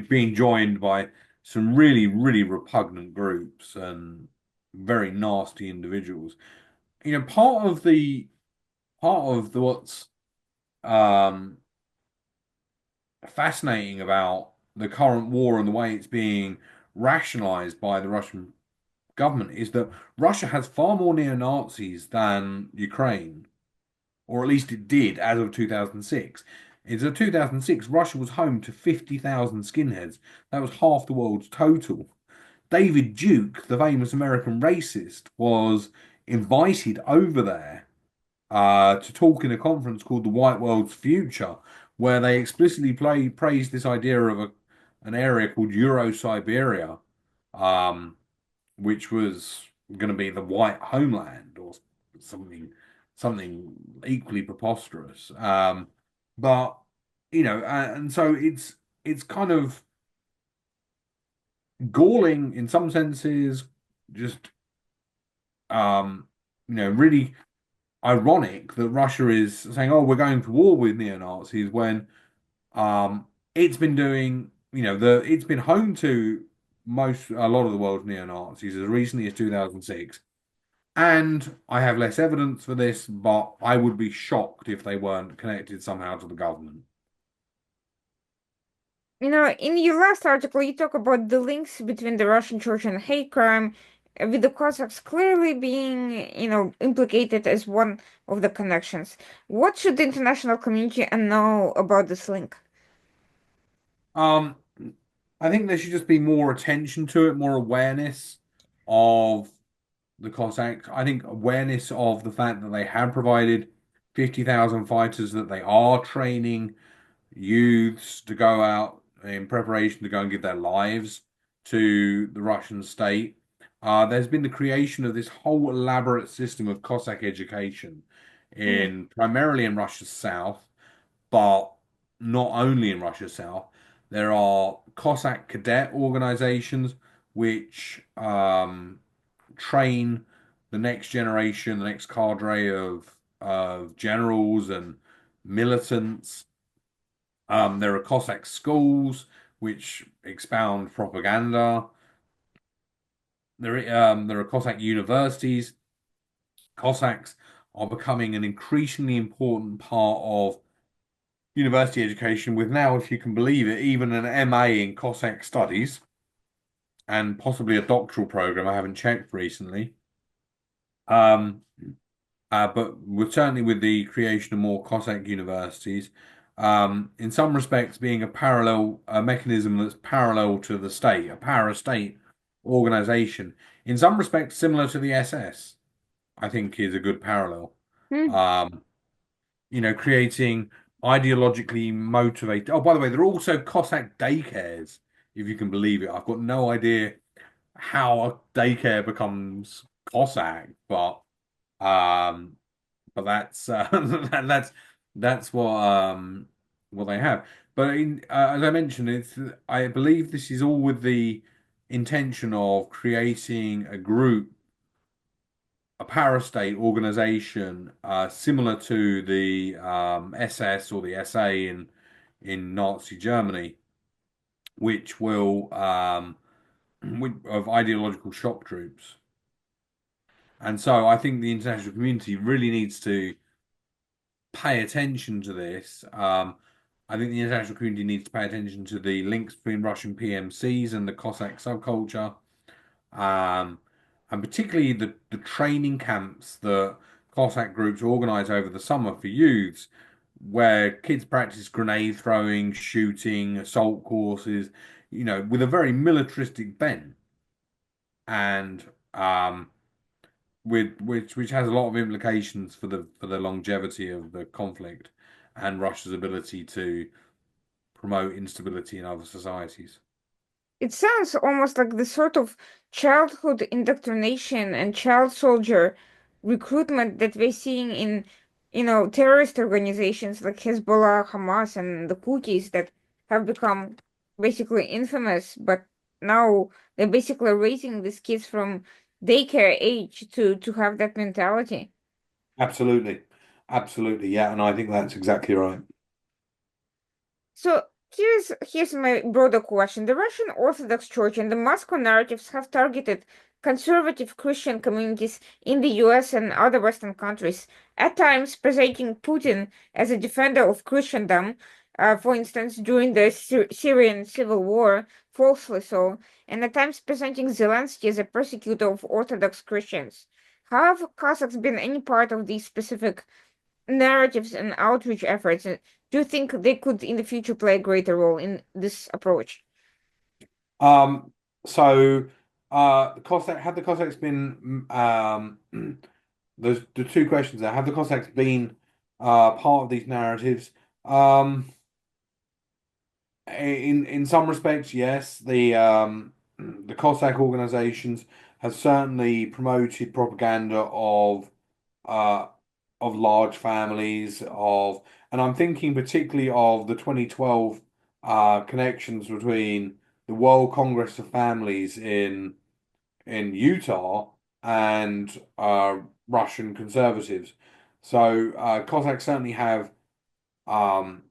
being joined by some really, really repugnant groups and very nasty individuals. Part of what's um, fascinating about the current war and the way it's being rationalized by the Russian government is that Russia has far more neo-Nazis than Ukraine, or at least it did as of 2006. As of 2006, Russia was home to 50,000 skinheads. That was half the world's total. David Duke, the famous American racist, was invited over there to talk in a conference called The White World's Future, where they explicitly praised this idea of an area called Euro-Siberia, um, which was going to be the white homeland or something, something equally preposterous. But and so it's kind of galling in some senses, just really ironic that Russia is saying, "Oh, we're going to war with neo-Nazis," when it's been doing, it's been home to a lot of the world's neo-Nazis as recently as 2006. And I have less evidence for this, but I would be shocked if they weren't connected somehow to the government. In your last article, you talk about the links between the Russian church and hate crime, with the Cossacks clearly being, implicated as one of the connections. What should the international community know about this link? Um, I think there should just be more attention to it, more awareness of the Cossacks. I think awareness of the fact that they have provided 50,000 fighters, that they are training youths to go out in preparation to go and give their lives to the Russian state. There's been the creation of this whole elaborate system of Cossack education Mm. in primarily in Russia's south, but not only in Russia's south. There are Cossack cadet organizations which train the next generation, the next cadre of generals and militants. There are Cossack schools which expound propaganda. There are Cossack universities. Cossacks are becoming an increasingly important part of university education, with now, if you can believe it, even an MA in Cossack studies and possibly a doctoral program. I haven't checked recently. Um, but with certainly with the creation of more Cossack universities, in some respects being a mechanism that's parallel to the state, a para-state organization. In some respects, similar to the SS, I think is a good parallel. Hmm. Um, creating ideologically motivated. Oh, by the way, there are also Cossack daycares, if you can believe it. I've got no idea how a daycare becomes Cossack, um, that's that's what they have. But as I mentioned, I believe this is all with the intention of creating a group, a parastate organization, similar to the SS or the SA in Nazi Germany, which will of ideological shock troops. And so I think the international community really needs to pay attention to this. I think the international community needs to pay attention to the links between Russian PMCs and the Cossack subculture, um, and particularly the training camps that Cossack groups organize over the summer for youths, where kids practice grenade throwing, shooting, assault courses, with a very militaristic bent, and which has a lot of implications for the longevity of the conflict and Russia's ability to promote instability in other societies. It sounds almost like the sort of childhood indoctrination and child soldier recruitment that we're seeing in, terrorist organizations like Hezbollah, Hamas, and the Houthis that have become basically infamous, but now they're basically raising these kids from daycare age to have that mentality. Absolutely. Absolutely. Yeah. And I think that's exactly right. So here's my broader question. The Russian Orthodox Church and the Moscow narratives have targeted conservative Christian communities in the US and other Western countries, at times presenting Putin as a defender of Christendom, for instance, during the Syrian civil war, falsely so, and at times presenting Zelensky as a persecutor of Orthodox Christians. Have Cossacks been any part of these specific narratives and outreach efforts? Do you think they could in the future play a greater role in this approach? Um, so the Cossack had the Cossacks been there's the two questions there. Have the Cossacks been part of these narratives? Um, In some respects, yes, the Cossack organizations have certainly promoted propaganda uh of large families and I'm thinking particularly of the 2012 connections between the World Congress of Families in Utah and Russian conservatives. So Cossacks certainly have um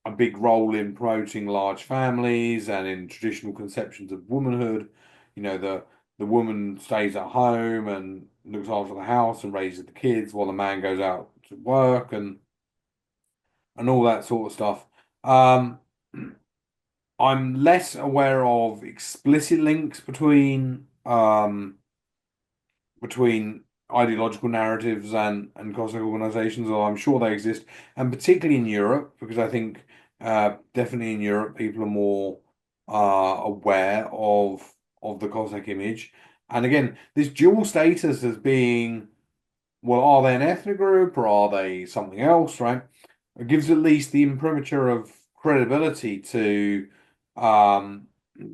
a big role in promoting large families and in traditional conceptions of womanhood. You know, the woman stays at home and looks after the house and raises the kids while the man goes out to work and all that sort of stuff. Um, I'm less aware of explicit links between ideological narratives and Cossack organizations, although I'm sure they exist, and particularly in Europe, because I think definitely in Europe people are more aware of the Cossack image. And again, this dual status as being, well, are they an ethnic group or are they something else, right? It gives at least the imprimatur of credibility um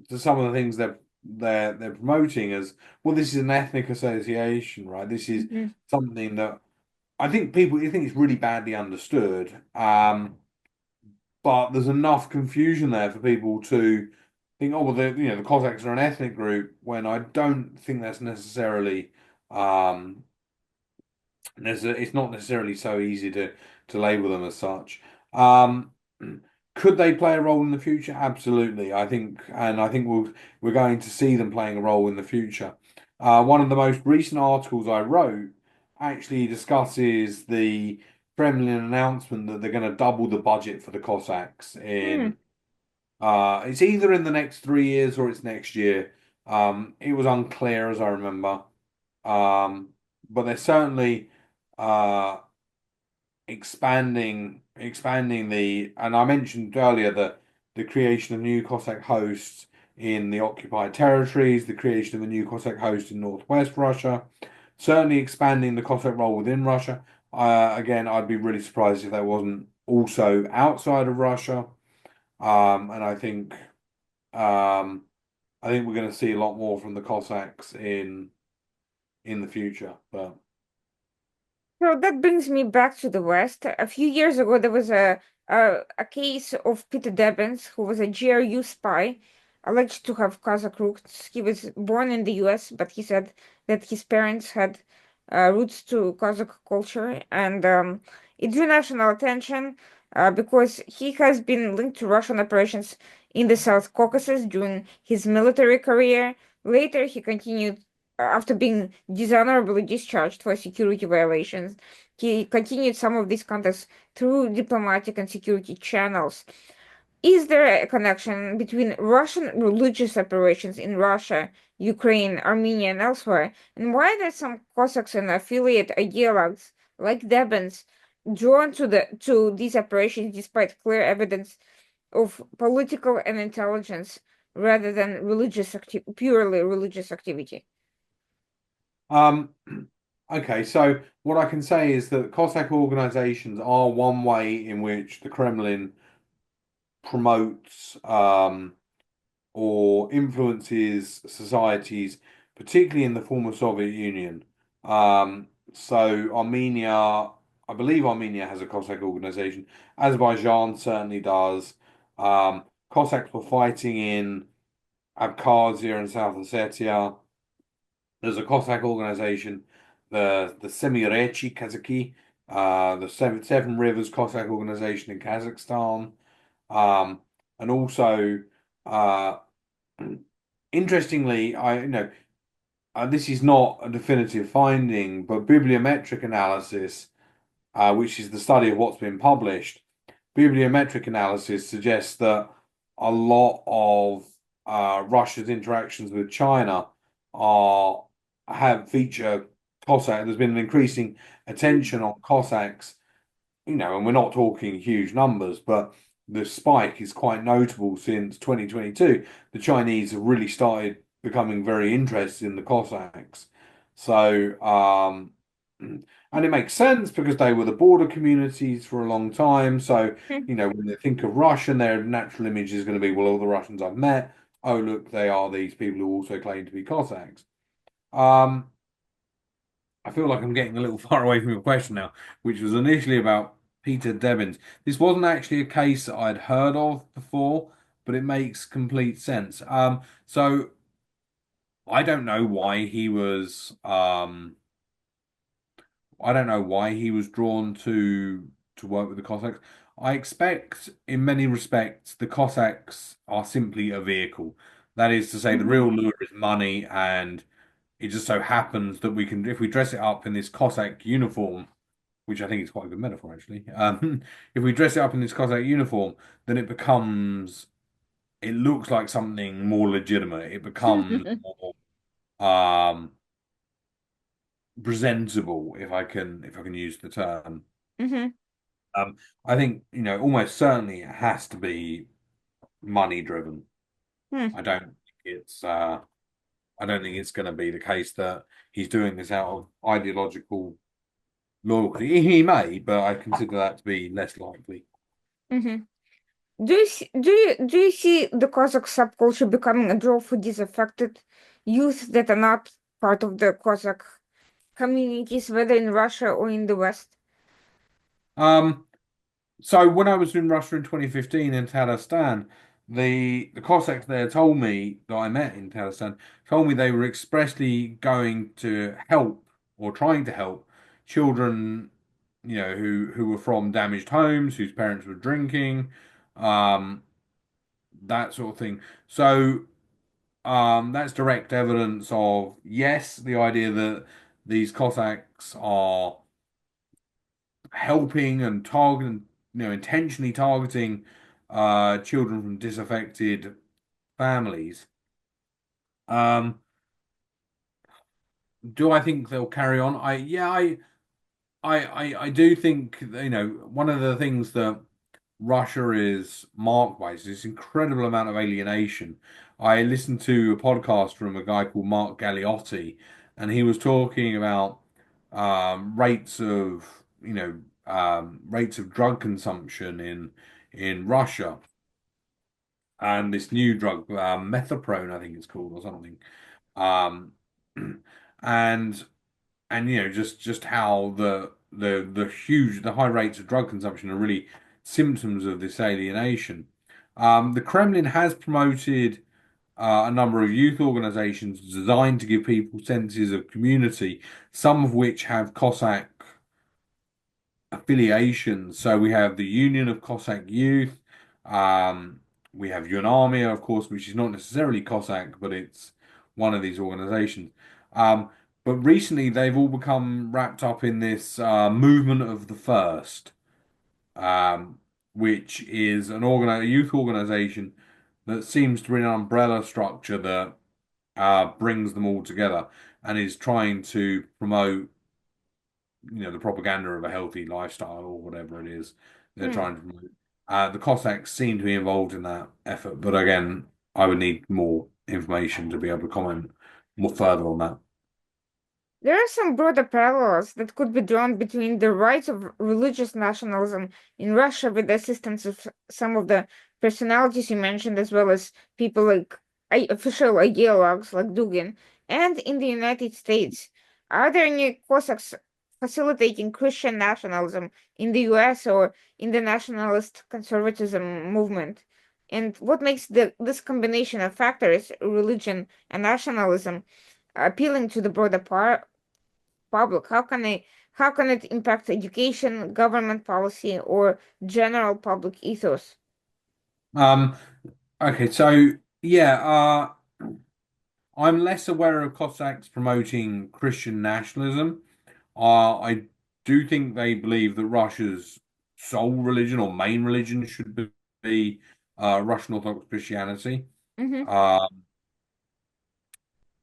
to some of the things they're promoting as, well, this is an ethnic association, right? This is Mhm. something that I think it's really badly understood. But there's enough confusion there for people to think, oh, well, the Cossacks are an ethnic group, when I don't think that's necessarily um it's not necessarily so easy to label them as such. Um, could they play a role in the future? Absolutely. I think we're going to see them playing a role in the future. One of the most recent articles I wrote actually discusses the Kremlin announcement that they're going to double the budget for the Cossacks Hmm. in it's either in the next 3 years or it's next year. It was unclear as I remember. Um, but they're certainly uh, expanding and I mentioned earlier that the creation of new Cossack hosts in the occupied territories, the creation of a new Cossack host in northwest Russia, certainly expanding the Cossack role within Russia. Again, I'd be really surprised if that wasn't also outside of Russia. And um, I think we're going to see a lot more from the Cossacks in the future. But So that brings me back to the West. A few years ago, there was a case of Peter Debens, who was a GRU spy, alleged to have Kazakh roots. He was born in the U.S., but he said that his parents had roots to Kazakh culture, and it drew national attention because he has been linked to Russian operations in the South Caucasus during his military career. Later, he continued after being dishonorably discharged for security violations. He continued some of these contacts through diplomatic and security channels. Is there a connection between Russian religious operations in Russia, Ukraine, Armenia, and elsewhere? And why are some Cossacks and affiliate ideologues like Debens drawn to these operations despite clear evidence of political and intelligence rather than purely religious activity? um, okay, so what I can say is that Cossack organizations are one way in which the Kremlin promotes or influences societies, particularly in the former Soviet Union. So Armenia, I believe Armenia has a Cossack organization. Azerbaijan certainly does. Cossacks were fighting in Abkhazia and South Ossetia. There's a Cossack organization, the Semirechi Kazaki, the Seven Rivers Cossack organization in Kazakhstan, um, and also uh, interestingly, this is not a definitive finding, but bibliometric analysis, which is the study of what's been published, bibliometric analysis suggests that a lot of Russia's interactions with China are have feature Cossack. There's been an increasing attention on Cossacks, and we're not talking huge numbers, but the spike is quite notable since 2022. The Chinese have really started becoming very interested in the Cossacks. So, And it makes sense because they were the border communities for a long time. So, when they think of Russian, their natural image is going to be, well, all the Russians I've met, oh, look, they are these people who also claim to be Cossacks. Um, I feel like I'm getting a little far away from your question now, which was initially about Peter Debbins. This wasn't actually a case that I'd heard of before, but it makes complete sense. So I don't know why he was I don't know why he was drawn to work with the Cossacks. I expect in many respects the Cossacks are simply a vehicle. That is to say, the Hmm. real lure is money, and it just so happens that we can, if we dress it up in this Cossack uniform, which I think is quite a good metaphor actually. If we dress it up in this Cossack uniform, then it looks like something more legitimate. It becomes more um, presentable, if I can use the term. Hmm. Um, I think, almost certainly it has to be money driven. I don't think I don't think it's going to be the case that he's doing this out of ideological loyalty. He may, but I consider that to be less likely. Hmm. Do you see the Cossack subculture becoming a draw for disaffected youth that are not part of the Cossack communities, whether in Russia or in the West? Um, so when I was in Russia in 2015 in Tatarstan, the Cossacks there told me that I met in Tatarstan told me they were expressly going to help or trying to help children, who were from damaged homes, whose parents were drinking, um, that sort of thing. So that's direct evidence of, yes, the idea that these Cossacks are helping and targeting, intentionally targeting children from disaffected families. Um, do I think they'll carry on? I do think, one of the things that Russia is marked by is this incredible amount of alienation. I listened to a podcast from a guy called Mark Galliotti, and he was talking about rates of drug consumption in Russia, and this new drug, methaprone, I think it's called, or something. Um, and just how the high rates of drug consumption are really symptoms of this alienation. The Kremlin has promoted a number of youth organizations designed to give people senses of community, some of which have Cossack affiliations. So we have the Union of Cossack Youth. Um, we have UNARMIA, of course, which is not necessarily Cossack, but it's one of these organizations. But recently, they've all become wrapped up in this movement of the first, um, which is a youth organization that seems to be an umbrella structure that brings them all together and is trying to promote, the propaganda of a healthy lifestyle or whatever it is they're Hmm. trying to promote. The Cossacks seem to be involved in that effort, but again, I would need more information to be able to comment more further on that. There are some broader parallels that could be drawn between the rise of religious nationalism in Russia with the assistance of some of the personalities you mentioned, as well as people like official ideologues like Dugin, and in the United States. Are there any Cossacks facilitating Christian nationalism in the US or in the nationalist conservatism movement? And what makes this combination of factors, religion and nationalism, appealing to the broader public? How can it impact education, government policy, or general public ethos? Um, okay, so yeah, I'm less aware of Cossacks promoting Christian nationalism. I do think they believe that Russia's sole religion or main religion should be Russian Orthodox Christianity. Mm-hmm. Uh,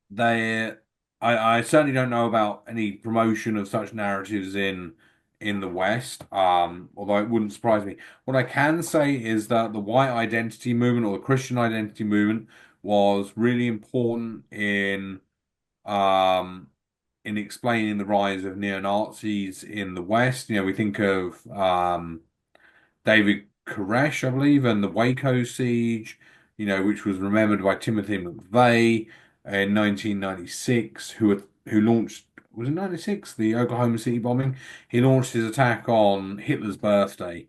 They, I certainly don't know about any promotion of such narratives in the West. Although it wouldn't surprise me. What I can say is that the white identity movement or the Christian identity movement was really important um in explaining the rise of neo-Nazis in the West. We think of David Koresh, I believe, and the Waco siege, which was remembered by Timothy McVeigh in 1996, who launched, was it 96, the Oklahoma City bombing? He launched his attack on Hitler's birthday,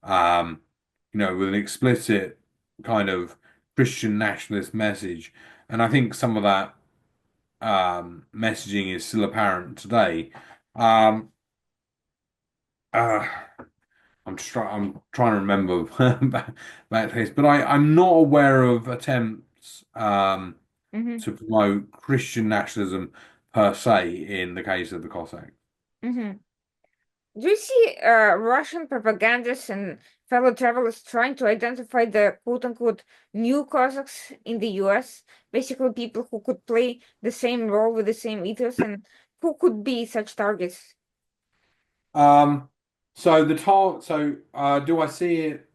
um, with an explicit kind of Christian nationalist message. And I think some of that messaging is still apparent today. Um, uh, I'm trying to remember back to this, but I'm not aware of attempts Mm-hmm. to promote Christian nationalism per se in the case of the Cossacks. Mm-hmm. Do you see Russian propagandists and fellow travelers trying to identify the quote-unquote new Cossacks in the US? Basically, people who could play the same role with the same ethos, and who could be such targets? Um, do I see it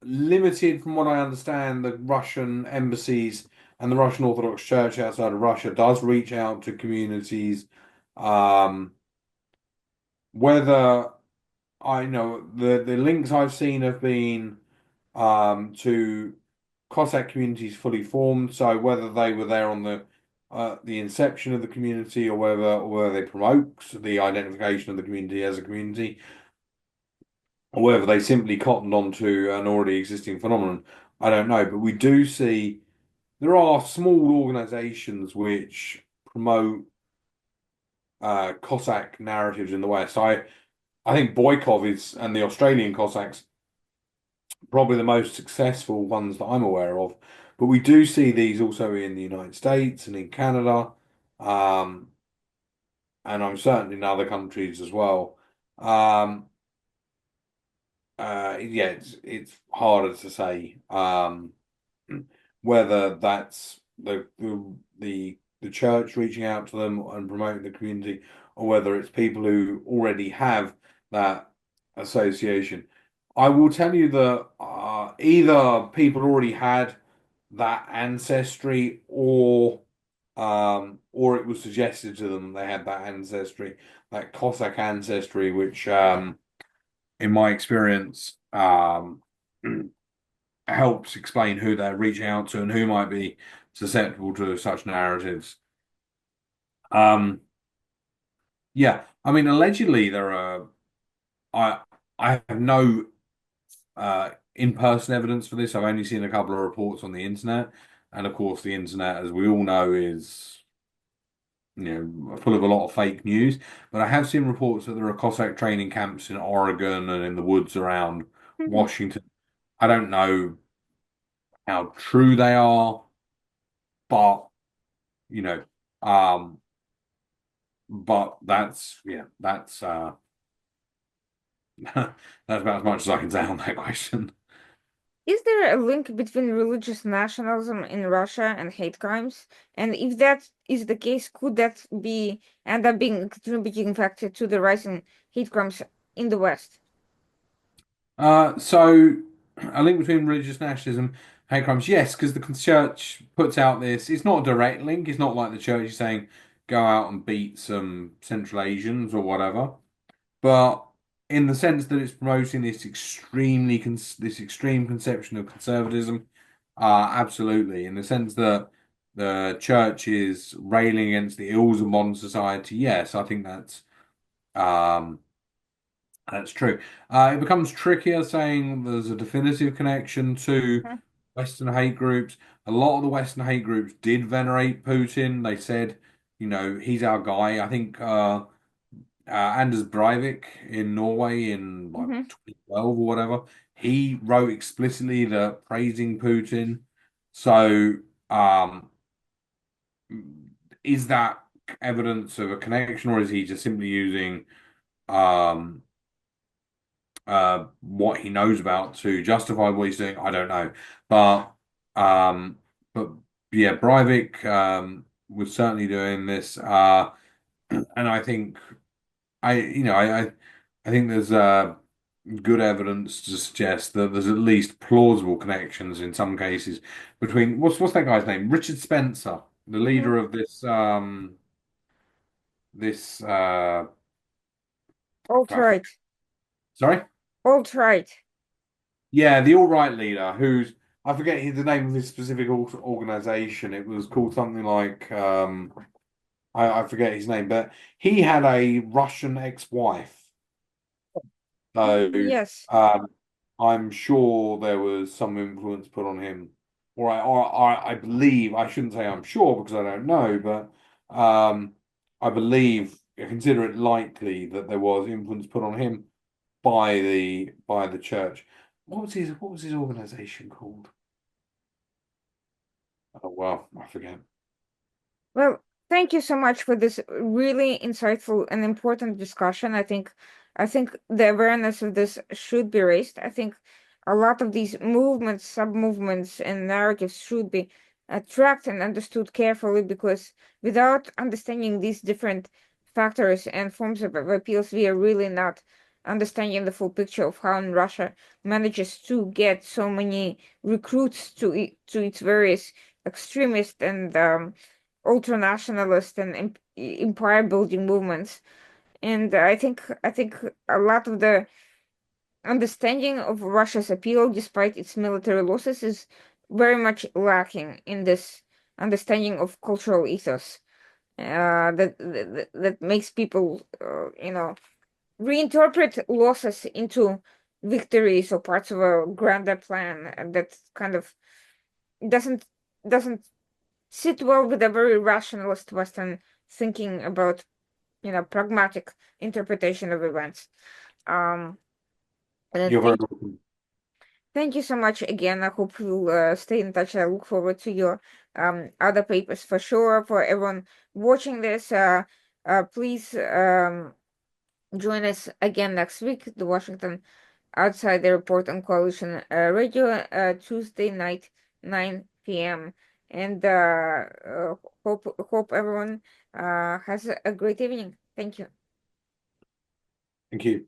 limited from what I understand? The Russian embassies and the Russian Orthodox Church outside of Russia does reach out to communities. Um, whether I know the links I've seen have been to Cossack communities fully formed. So whether they were there on the inception of the community, or whether they promote the identification of the community as a community, or whether they simply cottoned onto an already existing phenomenon, I don't know. But we do see there are small organizations which promote Cossack narratives in the West. I think Boykov is and the Australian Cossacks probably the most successful ones that I'm aware of. But we do see these also in the United States and in Canada, um, and I'm certain in other countries as well. Um, yeah, it's harder to say whether that's the church reaching out to them and promoting the community, or whether it's people who already have that association. I will tell you that either people already had that ancestry, or it was suggested to them they had that ancestry, that Cossack ancestry, which in my experience helps explain who they're reaching out to and who might be susceptible to such narratives. Um, yeah, I mean, allegedly there are. I I have no in-person evidence for this. I've only seen a couple of reports on the internet, and of course, the internet, as we all know, is full of a lot of fake news. But I have seen reports that there are Cossack training camps in Oregon and in the woods around Mhm. Washington. I don't know how true they are, but you know, um, but that's yeah, that's about as much as I can say on that question. Is there a link between religious nationalism in Russia and hate crimes? And if that is the case, could that be end up being a contributing factor to the rise in hate crimes in the West? So a link between religious nationalism, hate crimes, yes, because the church puts out this. It's not a direct link. It's not like the church is saying go out and beat some Central Asians or whatever. But in the sense that it's promoting this extreme conception of conservatism, absolutely. In the sense that the church is railing against the ills of modern society, yes, I think um that's true. It becomes trickier saying there's a definitive connection to Huh? Western hate groups. A lot of the Western hate groups did venerate Putin. They said, he's our guy. I think Anders Breivik in Norway in like Hmm. 2012 or whatever, he wrote explicitly that praising Putin. So, is that evidence of a connection, or is he just simply using um, what he knows about to justify what he's doing? I don't know, but um, but yeah, Breivik was certainly doing this, and I think I think there's good evidence to suggest that there's at least plausible connections in some cases between what's that guy's name? Richard Spencer. the Mhm. leader of this Alt-right. sorry? Alt-right. Yeah, the alt-right leader who's I forget the name of his specific organization. It was called something like I forget his name, but he had a Russian ex-wife. So Yes. um, I'm sure there was some influence put on him, or I believe I shouldn't say I'm sure because I don't know, but I believe I consider it likely that there was influence put on him by the church. What was his organization called? Oh well, I forget. Well, thank you so much for this really insightful and important discussion. I think the awareness of this should be raised. I think a lot of these movements, sub-movements, and narratives should be tracked and understood carefully because without understanding these different factors and forms of appeals, we are really not understanding the full picture of how Russia manages to get so many recruits to its various extremist and ultranationalist and empire building movements. And I think a lot of the understanding of Russia's appeal, despite its military losses, is very much lacking in this understanding of cultural ethos. That makes people, reinterpret losses into victories or parts of a grander plan, and that kind of doesn't doesn't sit well with a very rationalist Western thinking about, pragmatic interpretation of events. Um, and You're very welcome. thank you so much again. I hope you'll stay in touch. I look forward to your other papers for sure. For everyone watching this, please join us again next week. The Washington Outside the Report on Coalition Radio, Tuesday night, 9 p.m. And hope everyone has a great evening. Thank you. Thank you.